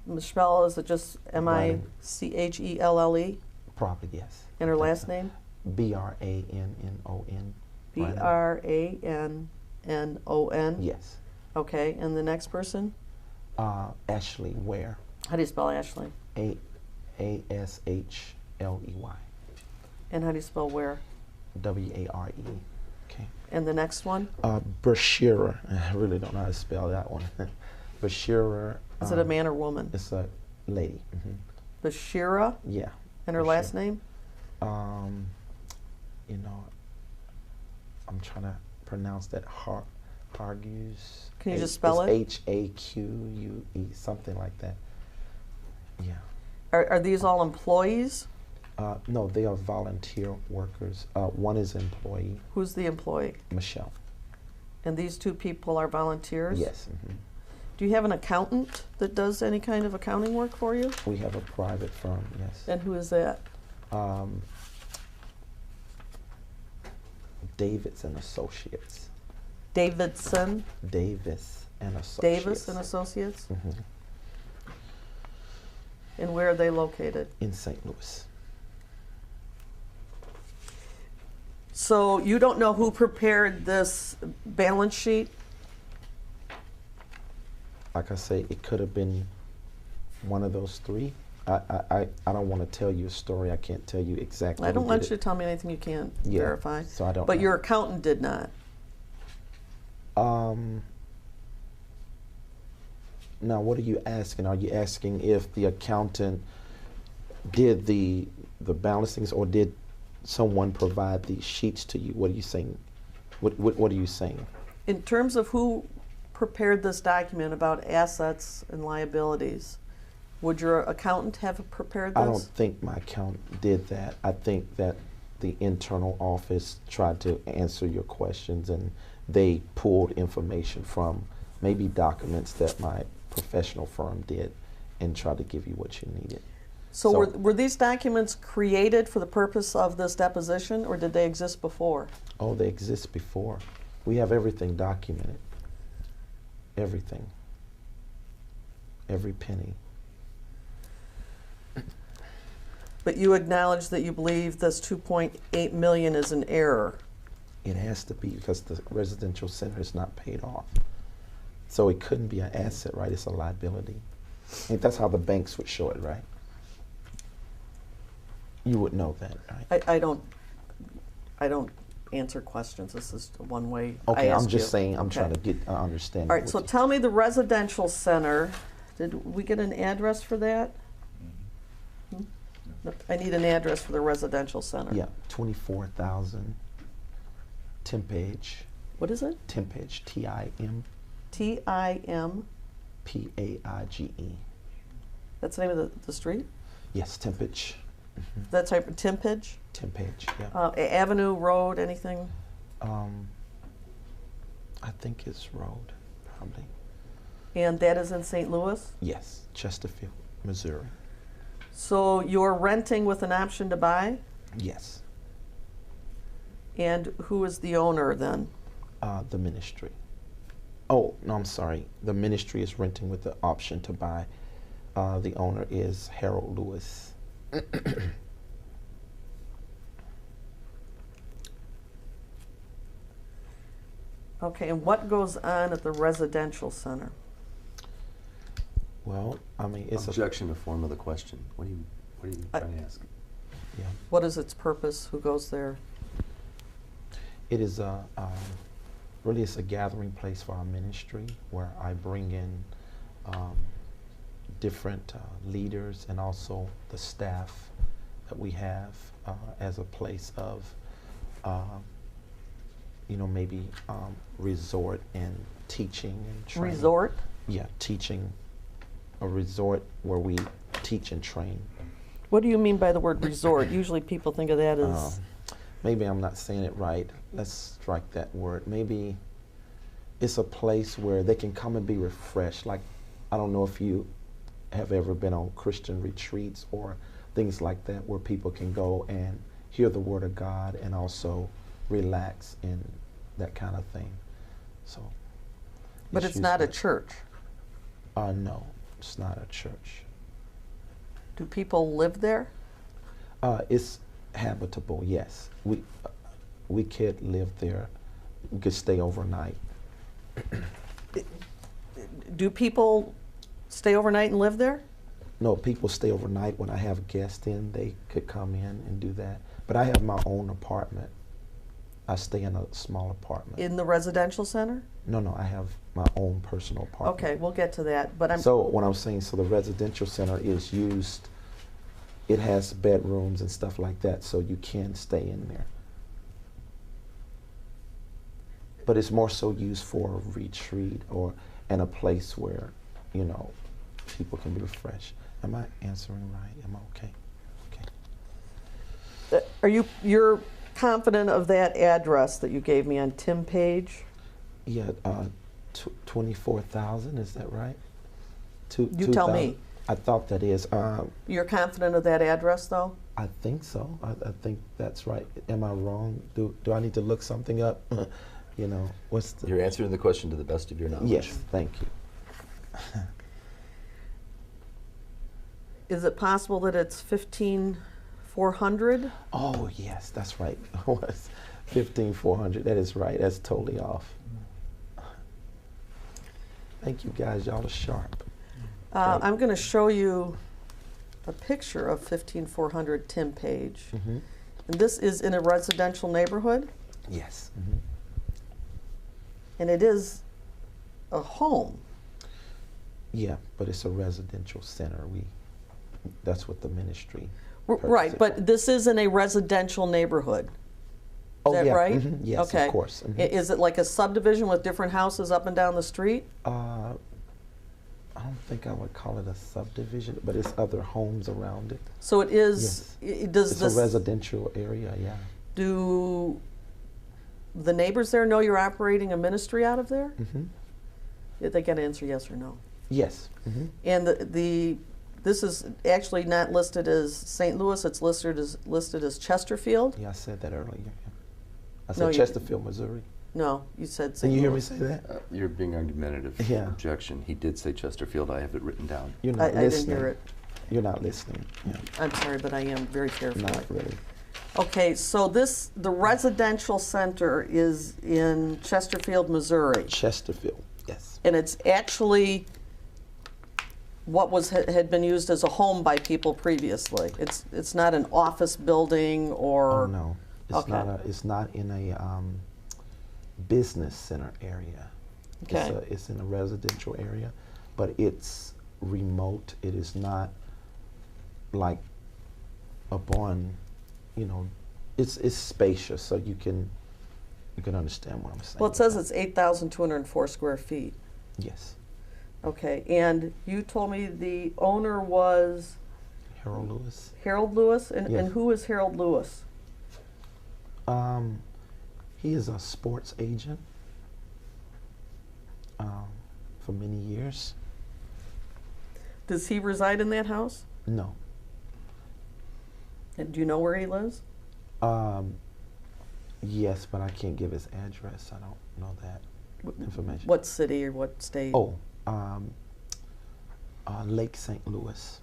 Michelle? Is it just M-I-C-H-E-L-L-E? Probably, yes. And her I think last so. name? B-R-A-N-N-O-N. B-R-A-N-N-O-N? Yes. Okay, and the next person? Ashley Ware. How do you spell Ashley? A-S-H-L-E-Y. And how do you spell where? W-A-R-E. Okay. And the next one? Bashira. I really don't know how to spell that one. Bashira. Is it a man or woman? It's a lady. Bashira? Yeah. And her Bashira. last name? I'm trying to pronounce that. Hargus. Can you just spell it? H-A-Q-U-E, something like that. Yeah. Are these all employees? No, they are volunteer workers. One is employee, Who's the employee? Michelle. And these 2 people are volunteers? Yes. Do you have an accountant that does any kind of accounting work for you? We have a private firm, yes. And who is that? Davis and Associates. Davidson? Davis and Associates. Davis and Associates? And where are they located? In St. Louis. So you don't know who prepared this balance sheet? Like I say, it could have been one of those 3. I don't want to tell you a story. I can't tell you exactly. I don't who want did you it. to tell me anything you can't Yeah, verify. so I don't But know. your accountant did not. Now, what are you asking? Are you asking if the accountant did the the balancings, or did someone provide these sheets to you? What are you saying? What are you saying? In terms of who prepared this document about assets and liabilities, would your accountant have prepared this? I don't think my accountant did that. I think that the internal office tried to answer your questions, and they pulled information from maybe documents that my professional firm did and tried to give you what you needed. So were these documents created for the purpose of this deposition, or did they exist before? Oh, they exist before. We have everything documented. Everything. Every penny. But you acknowledge that you believe this 2.8 million is an error. It has to be, because the residential center is not paid off. So it couldn't be an asset, right? It's a liability. And that's how the banks would show it, right? You would know that, right? I don't answer questions. This is one way Okay, I ask I'm just you. saying, I'm Okay. trying to get understanding. All right, so tell me the residential center, did we get an address for that? Hmm? I need an address for the residential center. Yeah, 24,000 Timpage. What is it? Timpage, T-I-M-P-A-I-G-E. Timpage. That's the name of the street? Yes, Timpage. That's type of Timpage? Timpage, yeah. Avenue, road, anything? I think it's road, probably. And that is in St. Louis? Yes, Chesterfield, Missouri. So you're renting with an option to buy? Yes, And who is the owner then? the ministry. Oh, no, I'm sorry. The ministry is renting with the option to buy. The owner is Harold Lewis. Okay, and what goes on at the residential center? Well, I mean, it's Objection to form of the question. What are you trying to ask? yeah. What is its purpose? Who goes there? It is really it's a gathering place for our ministry, where I bring in different leaders and also the staff that we have as a place of, maybe resort and teaching and training. Resort? Yeah, teaching. A resort where we teach and train. What do you mean by the word resort? Usually people think of that as... Maybe I'm not saying it right. Let's strike that word. Maybe it's a place where they can come and be refreshed. Like, I don't know if you have ever been on Christian retreats or things like that, where people can go and hear the Word of God and also relax and that kind of thing. So. But it's not a church. No, it's not a church. Do people live there? It's habitable, yes. We could live there. We could stay overnight. Do people stay overnight and live there? No, people stay overnight. When I have guests in, they could come in and do that. But I have my own apartment. I stay in a small apartment. In the residential center? No, I have my own personal apartment. Okay, we'll get to that, but I'm... So what I'm saying, so the residential center is used, it has bedrooms and stuff like that, so you can stay in there. But it's more so used for a retreat and a place where, people can be refreshed. Am I answering right? Am I okay? Okay. You're confident of that address that you gave me on Timpage? Yeah, 24,000, is that right? You tell me. I thought that is. You're confident of that address, though? I think so. I think that's right. Am I wrong? Do I need to look something up? What's the... You're answering the question to the best of your knowledge. Yes, thank you. Is it possible that it's 15,400? Oh, yes, that's right. 15,400. That is right. That's totally off. Thank you, guys. Y'all are sharp. I'm going to show you a picture of 15,400 Timpage. Mm-hmm. And this is in a residential neighborhood, Yes. Mm-hmm. and it is a home. Yeah, but it's a residential center. That's what the ministry. Right, it but for. this is in a residential neighborhood. Oh, Is that yeah, right? yes, Okay. of course. Is it like a subdivision with different houses up and down the street? I don't think I would call it a subdivision, but it's other homes around it. So it is, does It's this, a residential area, yeah. do the neighbors there know you're operating a ministry out of there? They got to answer yes or no. Yes. And this is actually not listed as St. Louis, it's listed as Chesterfield? Yeah, I said that earlier. Yeah. I No, said you- Chesterfield, Missouri. No, you said Did St. you hear me Louis. say that? You're being argumentative. Yeah. Objection. He did say Chesterfield. I have it written down. You're I not didn't listening. hear it. You're not listening. Yeah. I'm sorry, but I am very careful. Not really. Okay, so the residential center is in Chesterfield, Missouri, Chesterfield, yes. and it's actually what had been used as a home by people previously. It's not an office building or. Oh, no. It's Okay. not it's not in a business center area. Okay. It's in a residential area, but it's remote. It is not like upon, it's spacious, so you can understand what I'm saying. Well, it says with it's 8,204 square feet. that. Yes. Okay, and you told me the owner was Harold Lewis. Harold Lewis, and Yes. who is Harold Lewis? He is a sports agent for many years. Does he reside in that house? No. And do you know where he lives? Yes, but I can't give his address. I don't know that information. What city or what state? Oh, Lake St. Louis.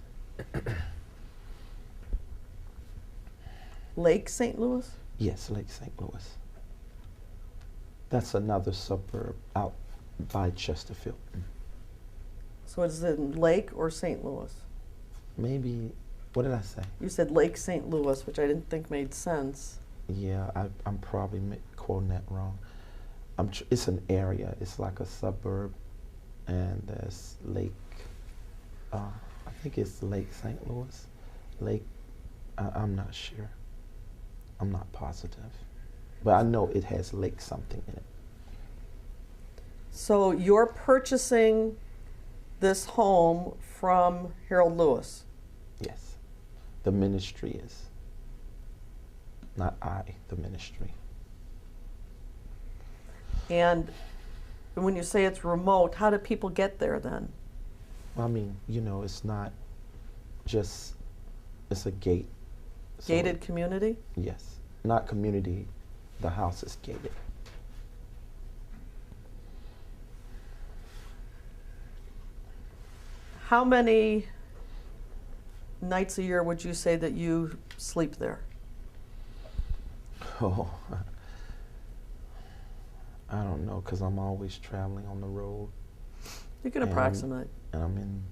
Lake St. Louis? Yes, Lake St. Louis. That's another suburb out by Chesterfield. So is it in Lake or St. Louis? Maybe, what did I say? You said Lake St. Louis, which I didn't think made sense. Yeah, I'm probably quoting that wrong. It's an area. It's like a suburb, and there's Lake. I think it's Lake St. Louis. Lake. I'm not sure. I'm not positive, but I know it has lake something in it. So you're purchasing this home from Harold Lewis? Yes, the ministry is. Not I, the ministry. And when you say it's remote, how do people get there then? I mean, it's not just, it's a gate. So, Gated community? yes, not community. The house is gated. How many nights a year would you say that you sleep there? Oh, I don't know, because I'm always traveling on the road. You can And approximate. And I'm in,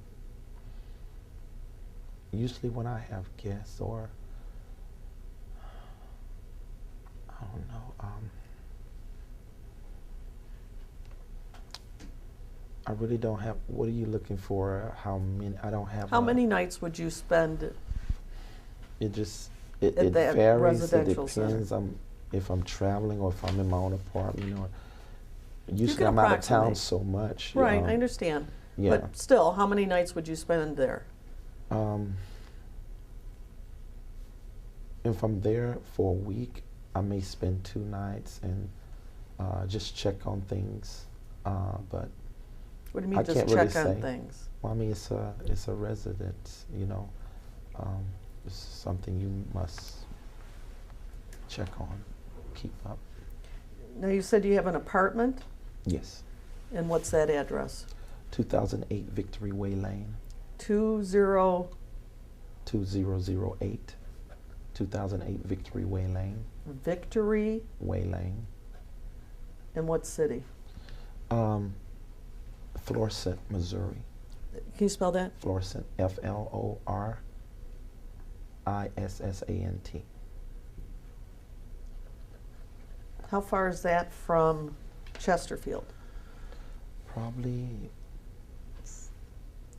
usually when I have guests or, I don't know, I really don't have, what are you looking for? How many, I don't have. How many nights would you spend? It just, at it that varies, it residential center? depends if I'm traveling or if I'm in my own apartment or, usually can I'm out of town approximate. so much. Right, I understand. Yeah. But still, how many nights would you spend there? If I'm there for a week, I may spend 2 nights and just check on things. But What do you mean, I just can't really check on say. things? well, I mean, it's a residence, it's something you must check on, keep up. Now, you said you have an apartment, Yes, and what's that address? 2008 Victory Way Lane, 20 2008, 2008 Victory Way Lane, Victory, Way Lane. in what city? Florissant, Missouri. Can you spell that? Florissant, Florissant. How far is that from Chesterfield? Probably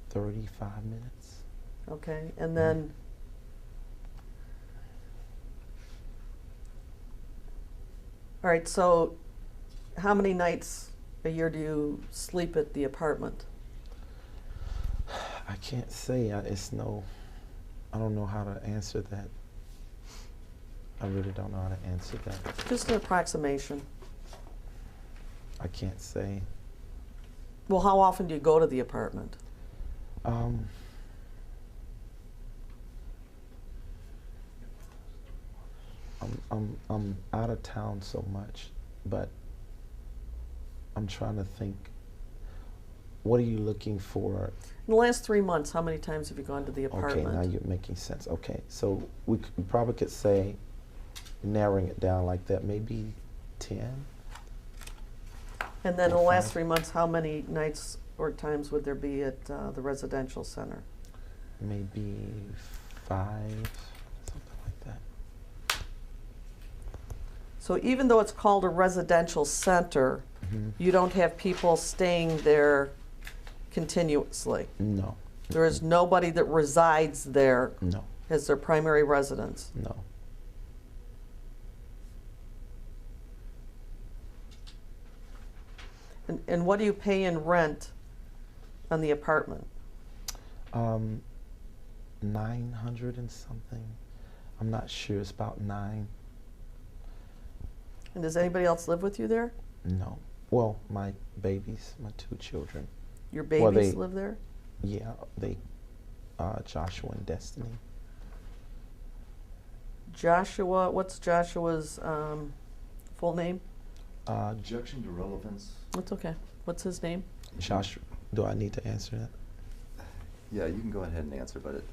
35 minutes. Okay, and then All right, so how many nights a year do you sleep at the apartment? I can't say. I don't know how to answer that. I really don't know how to answer that. Just an approximation. I can't say. Well, how often do you go to the apartment? I'm out of town so much, but I'm trying to think. What are you looking for? In the last 3 months, how many times have you gone to the apartment? Okay, now you're making sense. Okay, so we probably could say, narrowing it down like that, maybe 10. And then in the or last 5. 3 months, how many nights or times would there be at the residential center? Maybe 5, something like that. So even though it's called a residential center, you don't have people staying there continuously. No. There is nobody that resides there No. as their primary residence. No. And what do you pay in rent on the apartment? 900 and something. I'm not sure. It's about 9. And does anybody else live with you there? No. Well, my babies, my 2 children. Your babies Well, they- live there? Yeah, Joshua and Destiny. Joshua, what's Joshua's full name? Objection to relevance? That's okay. What's his name? Joshua, do I need to answer that? Yeah, you can go ahead and answer, but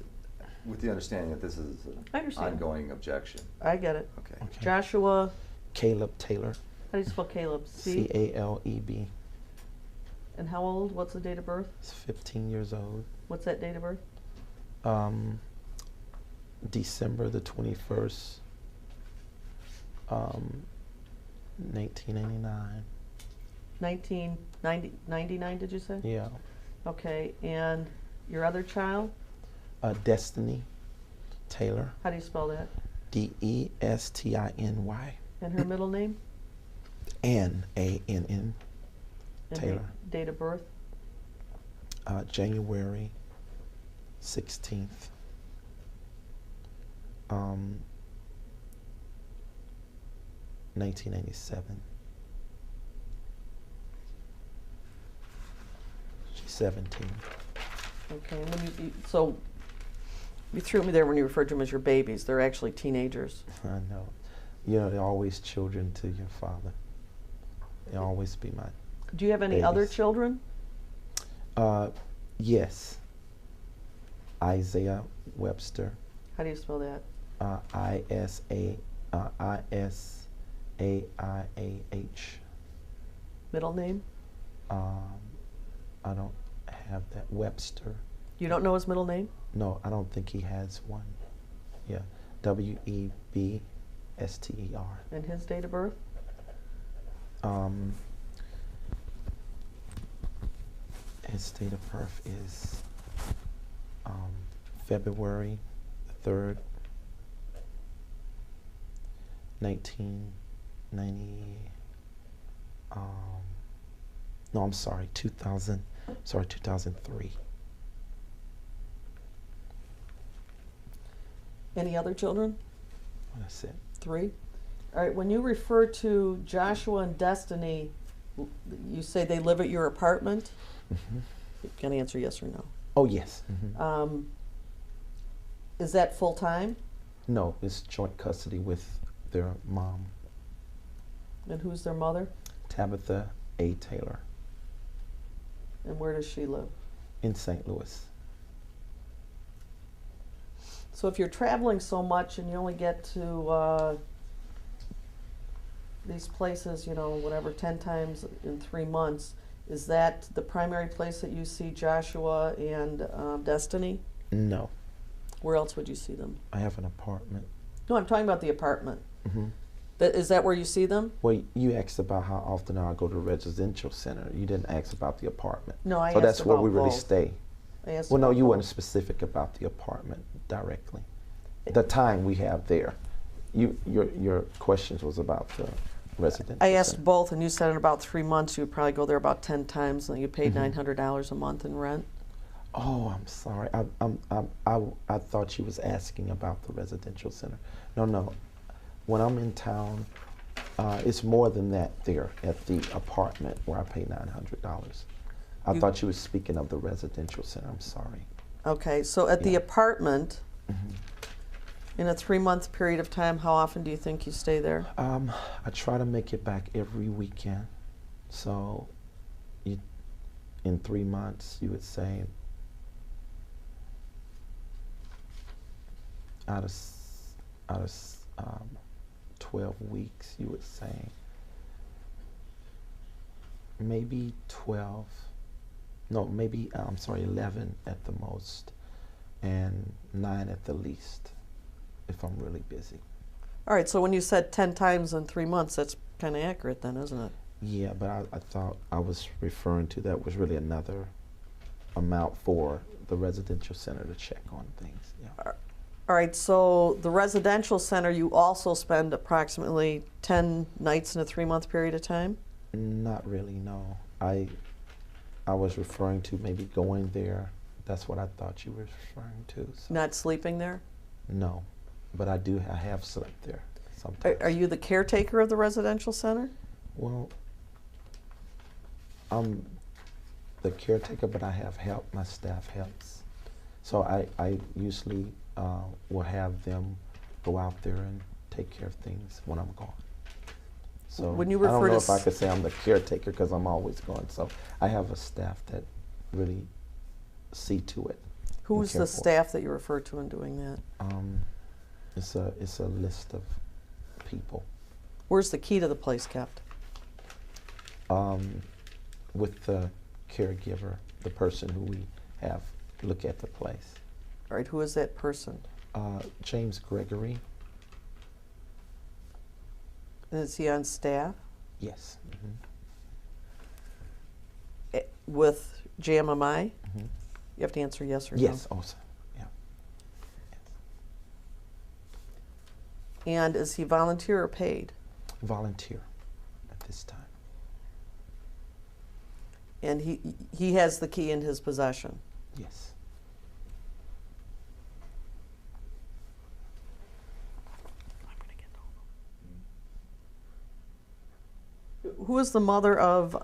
with the understanding that this is I an understand. ongoing objection. I get it. Okay. Okay. Joshua, Caleb Taylor, how do you spell Caleb? Caleb. And how old? What's the date of birth? He's 15 years old. What's that date of birth? December the 21st, 1989. 1999, did you say? Yeah. Okay, and your other child? Destiny Taylor, How do you spell that? Destiny. And her middle name? Nann. And Taylor. Date of birth? January 16th. 1987. She's 17. Okay, and when so you threw me there when you referred to them as your babies. They're actually teenagers. I know. You know, they're always children to your father. They'll always be my Do you have any other babies. children? Yes. Isaiah Webster. How do you spell that? Isaiah. Middle name? I don't have that. Webster. You don't know his middle name? No, I don't think he has one. Yeah. Webster. And his date of birth? His date of birth is February 3rd, 1990. No, I'm sorry, 2000. Sorry, 2003. Any other children? That's it. 3? All right, when you refer to Joshua and Destiny, you say they live at your apartment? Mm-hmm. You can answer yes or no. Oh, yes. Mm-hmm. Is that full time? No, it's joint custody with their mom, And who's their mother? Tabitha A. Taylor, And where does she live? in St. Louis. So if you're traveling so much and you only get to these places, you know, whatever, 10 times in 3 months, is that the primary place that you see Joshua and Destiny? No, Where else would you see them? I have an apartment. No, I'm talking about the apartment. Mm-hmm. Is that where you see them? Well, you asked about how often I go to the residential center. You didn't ask about the apartment. No, I So asked that's where about we really both. stay. I asked Well, no, about you both. weren't specific about the apartment directly. The time we have there. Your questions was about the residential I asked center. both, and you said in about 3 months you would probably go there about 10 times, and you paid Mhm. $900 a month in rent. Oh, I'm sorry. I thought you was asking about the residential center. No, no. When I'm in town, it's more than that there at the apartment where I pay $900. I You- thought you was speaking of the residential center. I'm sorry. Okay, so at the Yeah. apartment, Mhm. in a 3-month period of time, how often do you think you stay there? I try to make it back every weekend. So, in 3 months, you would say out of 12 weeks, you would say maybe 12. No, maybe I'm sorry, 11 at the most, and 9 at the least, if I'm really busy. All right, so when you said 10 times in 3 months, that's kind of accurate then, isn't it? Yeah, but I thought I was referring to that was really another amount for the residential center to check on things. Yeah. All right, so the residential center, you also spend approximately 10 nights in a 3-month period of time? Not really, no. I was referring to maybe going there. That's what I thought you were referring to. So. Not sleeping there? No, but I have slept there sometimes. Are you the caretaker of the residential center? Well, I'm the caretaker, but I have help. My staff helps. So I usually will have them go out there and take care of things when I'm gone. So When you I don't refer know to if I could say I'm the caretaker because I'm always gone. So I have a staff that really see to it. Who's care the for it. staff that you refer to in doing that? It's a list of people. Where's the key to the place kept? With the caregiver, the person who we have look at the place. All right, who is that person? James Gregory. And is he on staff Yes. with JMMI? Mhm. You have to answer yes or Yes. no. Also. Yeah. Yes. And is he volunteer or paid? Volunteer at this time. And he has the key in his possession. Yes. Who is the mother of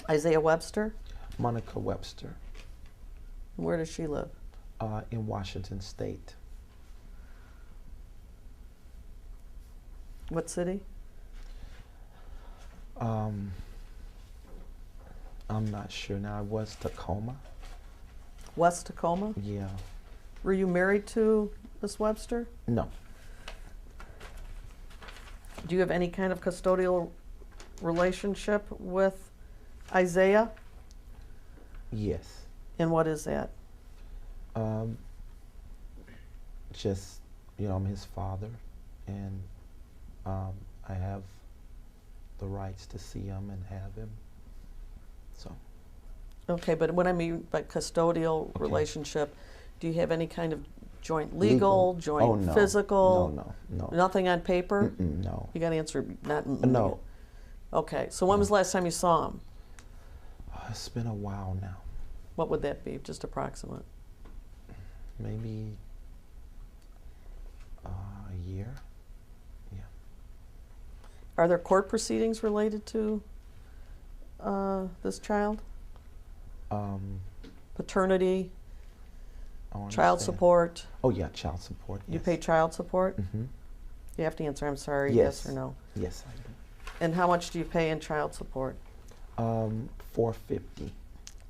Isaiah Webster? Monica Webster, Where does she live? in Washington State. What city? I'm not sure now. It was Tacoma. West Tacoma? Yeah. Were you married to Miss Webster? No. Do you have any kind of custodial relationship with Isaiah? Yes. And what is that? Just, I'm his father, and I have the rights to see him and have him. So. Okay, but what I mean by custodial Okay. relationship, do you have any kind of joint legal, joint Oh, no. physical? No. Nothing on paper? Mm-mm, no. You got to answer not. No. Okay, so when was the last time you saw him? It's been a while now. What would that be? Just approximate. Maybe a year. Yeah. Are there court proceedings related to this child? Paternity, I child understand. support? Oh yeah, child support. You Yes. pay child support? Mm-hmm. You have to answer, I'm sorry, Yes. yes or no. Yes, I do. And how much do you pay in child support? $450 a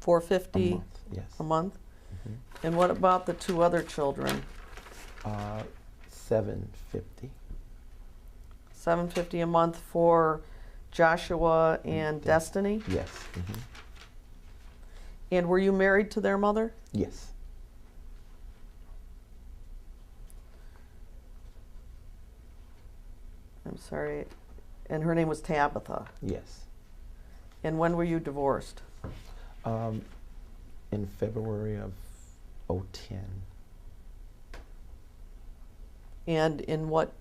$450 month. Yes. a month? Mhm. And what about the 2 other children? $750. $750 a month for Joshua and Destiny? Yes. Mm-hmm. And were you married to their mother? Yes. I'm sorry. And her name was Tabitha. Yes. And when were you divorced? In February of 2010. And in what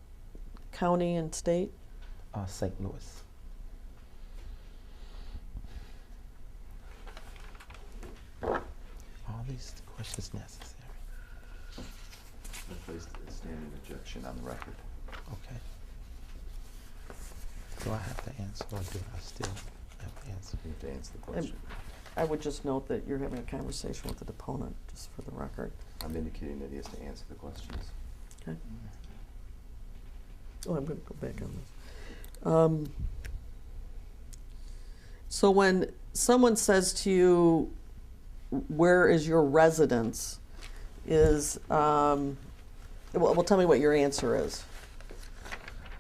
county and state? St. Louis. All these questions necessary. I placed a standing objection on the record. Okay. Do I have to answer, or do I still have to answer? You have to answer the question. I would just note that you're having a conversation with the deponent, just for the record. I'm indicating that he has to answer the questions. Okay. Oh, I'm going to go back on this. So when someone says to you, where is your residence, well, tell me what your answer is.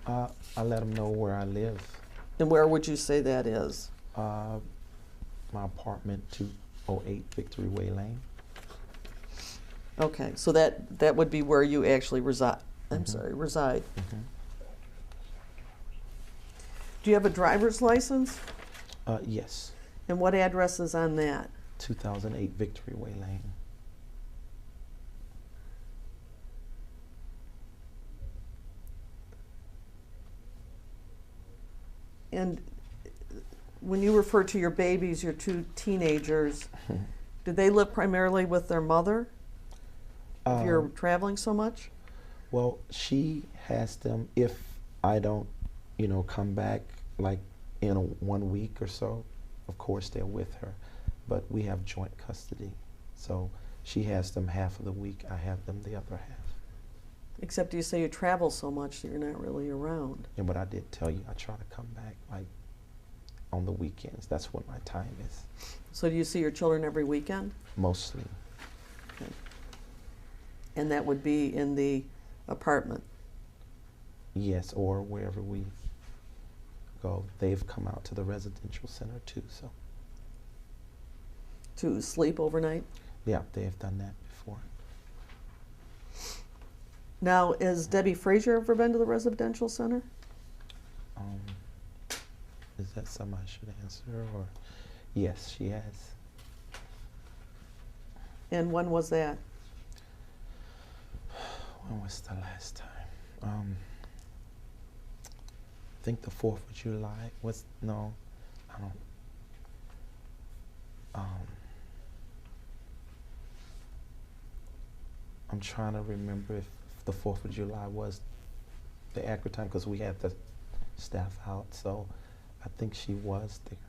I let them know where I live. And where would you say that is? My apartment, 208 Victory Way Lane. Okay, so that would be where you actually reside. I'm Mhm. sorry, reside. Mm-hmm. Do you have a driver's license? Yes, And what address is on that? 2008 Victory Way Lane. And when you refer to your babies, your two teenagers, do they live primarily with their mother? If you're traveling so much? Well, she has them if I don't, come back like in 1 week or so. Of course, they're with her, but we have joint custody. So she has them half of the week, I have them the other half. Except you say you travel so much that you're not really around. And what I did tell you, I try to come back like on the weekends. That's what my time is, So do you see your children every weekend? mostly. Okay. And that would be in the apartment? Yes, or wherever we go. They've come out to the residential center too, so. To sleep overnight? Yeah, they've done that before. Now, has Debbie Frazier ever been to the residential center? Is that something I should answer, or? Yes, she has. And when was that? When was the last time? I think the 4th of July was, no, I don't. I'm trying to remember if the 4th of July was the accurate time, because we had the staff out, so I think she was there.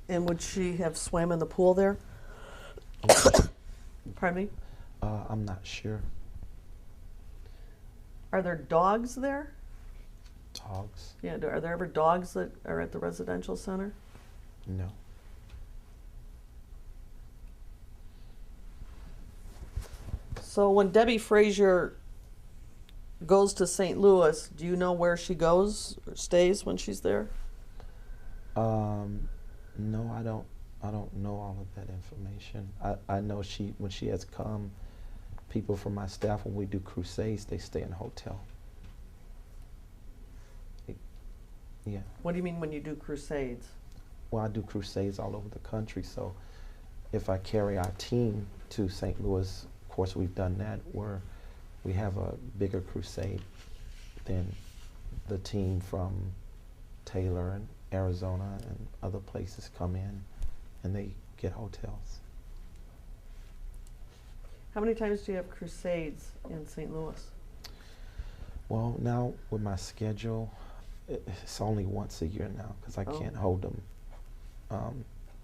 And would she have swam in the pool there? Pardon me? I'm not sure. Are there dogs there? Dogs? Yeah, are there ever dogs that are at the residential center? No. So when Debbie Frazier goes to St. Louis, do you know where she goes or stays when she's there? No, I don't know all of that information. I know when she has come, people from my staff, when we do crusades, they stay in a hotel. Yeah. What do you mean when you do crusades? Well, I do crusades all over the country, so if I carry our team to St. Louis, of course we've done that, where we have a bigger crusade, then the team from Taylor and Arizona and other places come in and they get hotels. How many times do you have crusades in St. Louis? Well, now with my schedule, it's only once a year now, because I can't hold them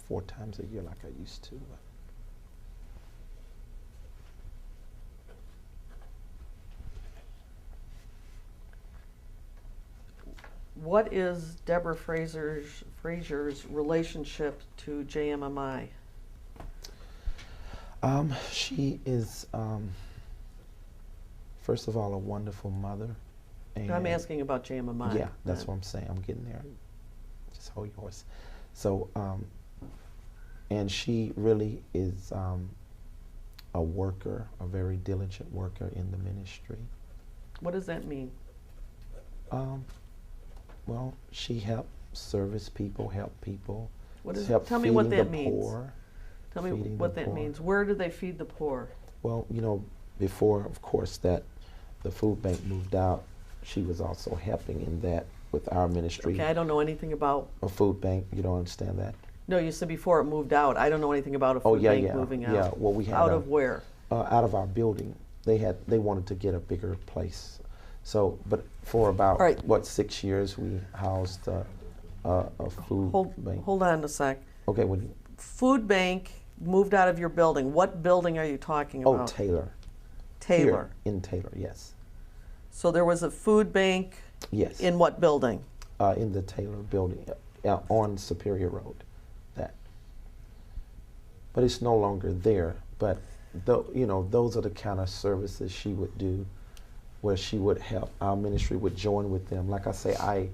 4 times a year like I used to. What is Deborah Frazier's relationship to JMMI? She is, first of all, a wonderful mother. And I'm asking about JMMI. yeah, that's what I'm saying. I'm getting there. Just hold yours. So, and she really is a worker, a very diligent worker in the ministry. What does that mean? Well, she helps service people, help people. Tell me what that means. Poor, Tell me feeding what the that poor. means. Where do they feed the poor? Well, before, of course, that the food bank moved out, she was also helping in that with our ministry. Okay, I don't know anything about, A food bank, you don't understand that? no, you said before it moved out. I don't know anything about a Oh, food yeah, bank yeah, moving out. yeah. Well, we had Out a- of where? Out of our building. They wanted to get a bigger place. So, but for about, All right. what, 6 years, we housed a food bank. Hold on a sec. Okay, when, Food bank moved out of your building. What building are you talking oh, about? Taylor. Taylor. Here in Taylor, yes. So there was a food bank Yes. in what building? In the Taylor building, on Superior Road, that. But it's no longer there. But you know, those are the kind of services she would do, where she would help. Our ministry would join with them. Like I say, I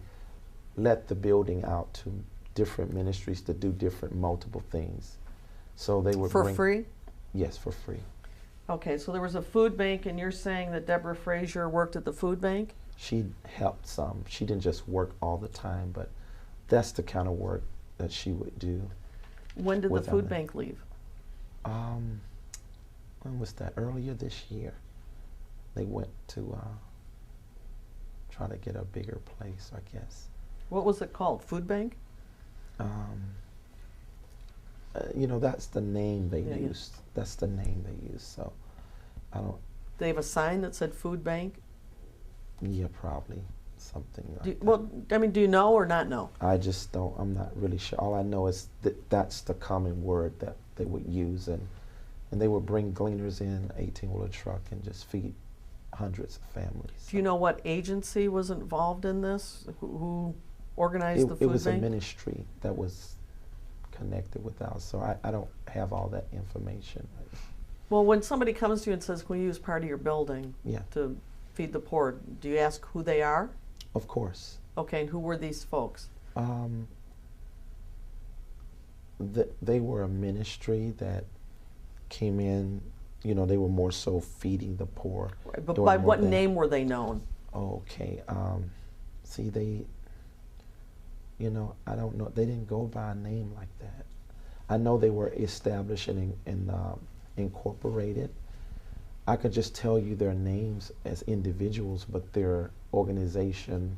let the building out to different ministries to do different multiple things. So they would For bring, free? Yes, for free. Okay, so there was a food bank, and you're saying that Deborah Frazier worked at the food bank? She helped some. She didn't just work all the time, but that's the kind of work that she would do. When did the Without food it. bank leave? When was that? Earlier this year. They went to try to get a bigger place, I guess. What was it called? Food bank? You know, that's the name they Yeah, yeah. used. That's the name they used. So I don't. They have a sign that said food bank? Yeah, probably something like that. Well, I mean, do you know or not know? I just don't. I'm not really sure. All I know is that that's the common word that they would use, and they would bring gleaners in 18-wheeler truck and just feed hundreds of families. Do you know what agency was involved in this? Who organized the food It was bank? a ministry that was connected with ours, so I don't have all that information. Well, when somebody comes to you and says, "Can we use part of your building Yeah, to feed the poor?" Do you ask who they are? of course. Okay, and who were these folks? They were a ministry that came in. You know, they were more so feeding the poor. But doing by more what than- name were they known? Okay. See, they. You know, I don't know. They didn't go by a name like that. I know they were established and incorporated. I could just tell you their names as individuals, but their organization,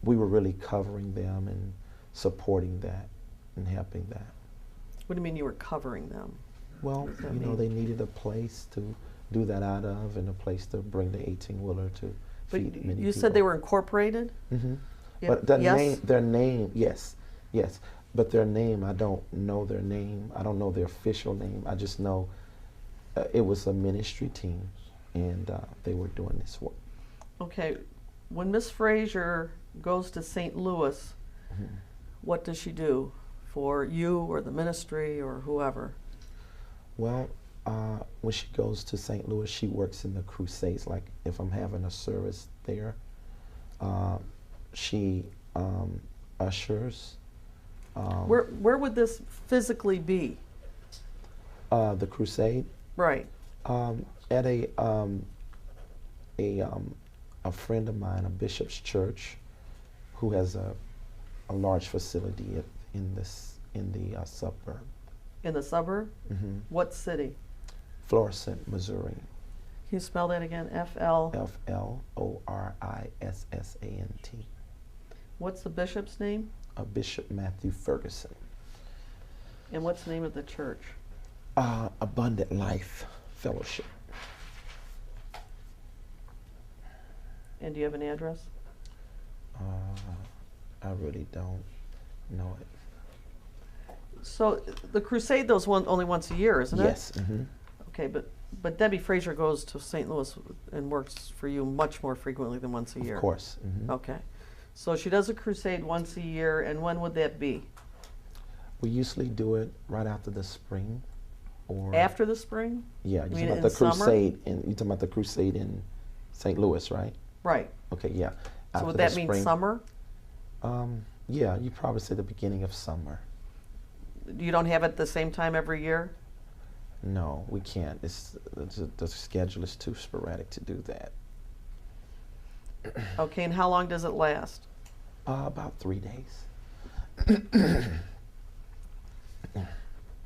we were really covering them and supporting that and helping that. What do you mean you were covering them? Well, What does that you know, mean? they needed a place to do that out of and a place to bring the 18-wheeler to But feed many you people. said they were incorporated? Mm-hmm. Yeah, But the yes? their name, yes. But their name, I don't know their name. I don't know their official name. I just know it was a ministry team, and they were doing this work. Okay, when Miss Frazier goes to St. Louis, Mhm. what does she do for you or the ministry or whoever? Well, when she goes to St. Louis, she works in the crusades. Like if I'm having a service there, she ushers. Where would this physically be? The crusade Right. at a friend of mine, a bishop's church, who has a large facility in the suburb. In the suburb? Mm-hmm. What city? Florissant, Missouri. Can you spell that again? F-L. Florissant. What's the bishop's name? Bishop Matthew Ferguson. And what's the name of the church? Abundant Life Fellowship. And do you have an address? I really don't know it. So the crusade goes only once a year, isn't it? Yes. Mm-hmm. Okay, but Debbie Frazier goes to St. Louis and works for you much more frequently than once a year. Of course. Mm-hmm. Okay. So she does a crusade once a year, and when would that be? We usually do it right after the spring, or After the spring? yeah. You You're mean talking about in the summer? crusade, and you're talking about the crusade in St. Louis, right? Right. Okay, yeah. So After would the that mean spring. summer? Yeah, you probably say the beginning of summer. You don't have it at the same time every year? No, we can't. The schedule is too sporadic to do that. Okay, and how long does it last? About 3 days.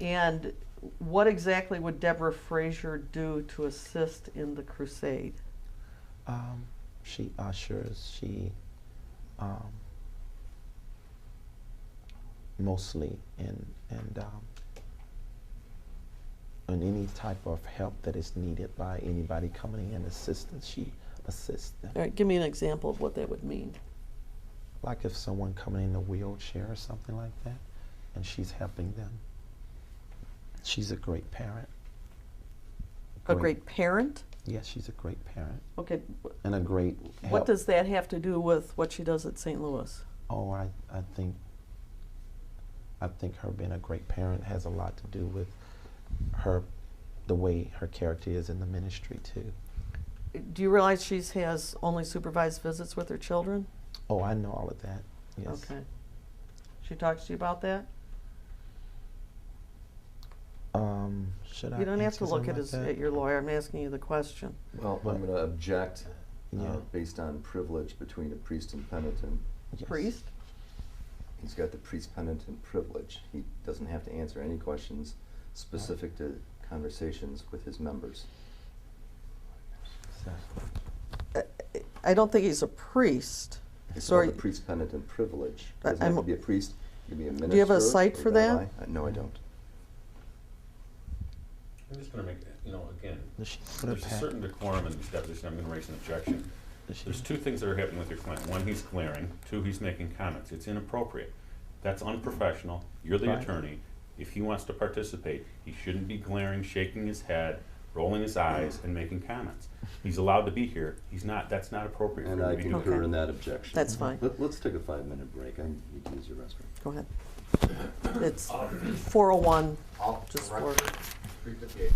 And what exactly would Deborah Frazier do to assist in the crusade? she ushers, she mostly in any type of help that is needed by anybody coming in assistance, she assists them. All right, give me an example of what that would mean. Like if someone coming in a wheelchair or something like that, and she's helping them. She's a great parent. A great parent? Yes, she's a great parent. Okay, And a great help. what does that have to do with what she does at St. Louis? Oh, I think her being a great parent has a lot to do with the way her character is in the ministry too. Do you realize she has only supervised visits with her children? Oh, I know all of that. Yes. Okay. She talks to you about that? Should I? You don't have answer to look something like at your lawyer. I'm asking you the question. Well, I'm going to object Yeah. based on privilege between a priest and penitent. Yes. Priest? He's got the priest-penitent privilege. He doesn't have to answer any questions specific to conversations with his members. Exactly. I don't think he's a priest. It's So are called the you- priest-penitent privilege. I- Doesn't have to I'm- be a priest. You can be a minister. Do you have a site or for that? rabbi. No, I don't. I'm just gonna make, again, Does she put a there's a pat- certain decorum in this deposition. I'm gonna raise an objection. does she- There's two things that are happening with your client. One, he's glaring. Two, he's making comments. It's inappropriate. That's unprofessional. You're the Right. attorney. If he wants to participate, he shouldn't be glaring, shaking his head, rolling his eyes, and making comments. He's allowed to be here. He's not, that's not appropriate for And him I to be here. concur Okay. in that objection. That's fine. Let's take a 5-minute break. I need to use your restroom. Go ahead. It's 4:01. I'll Just correct for- it. 3:58.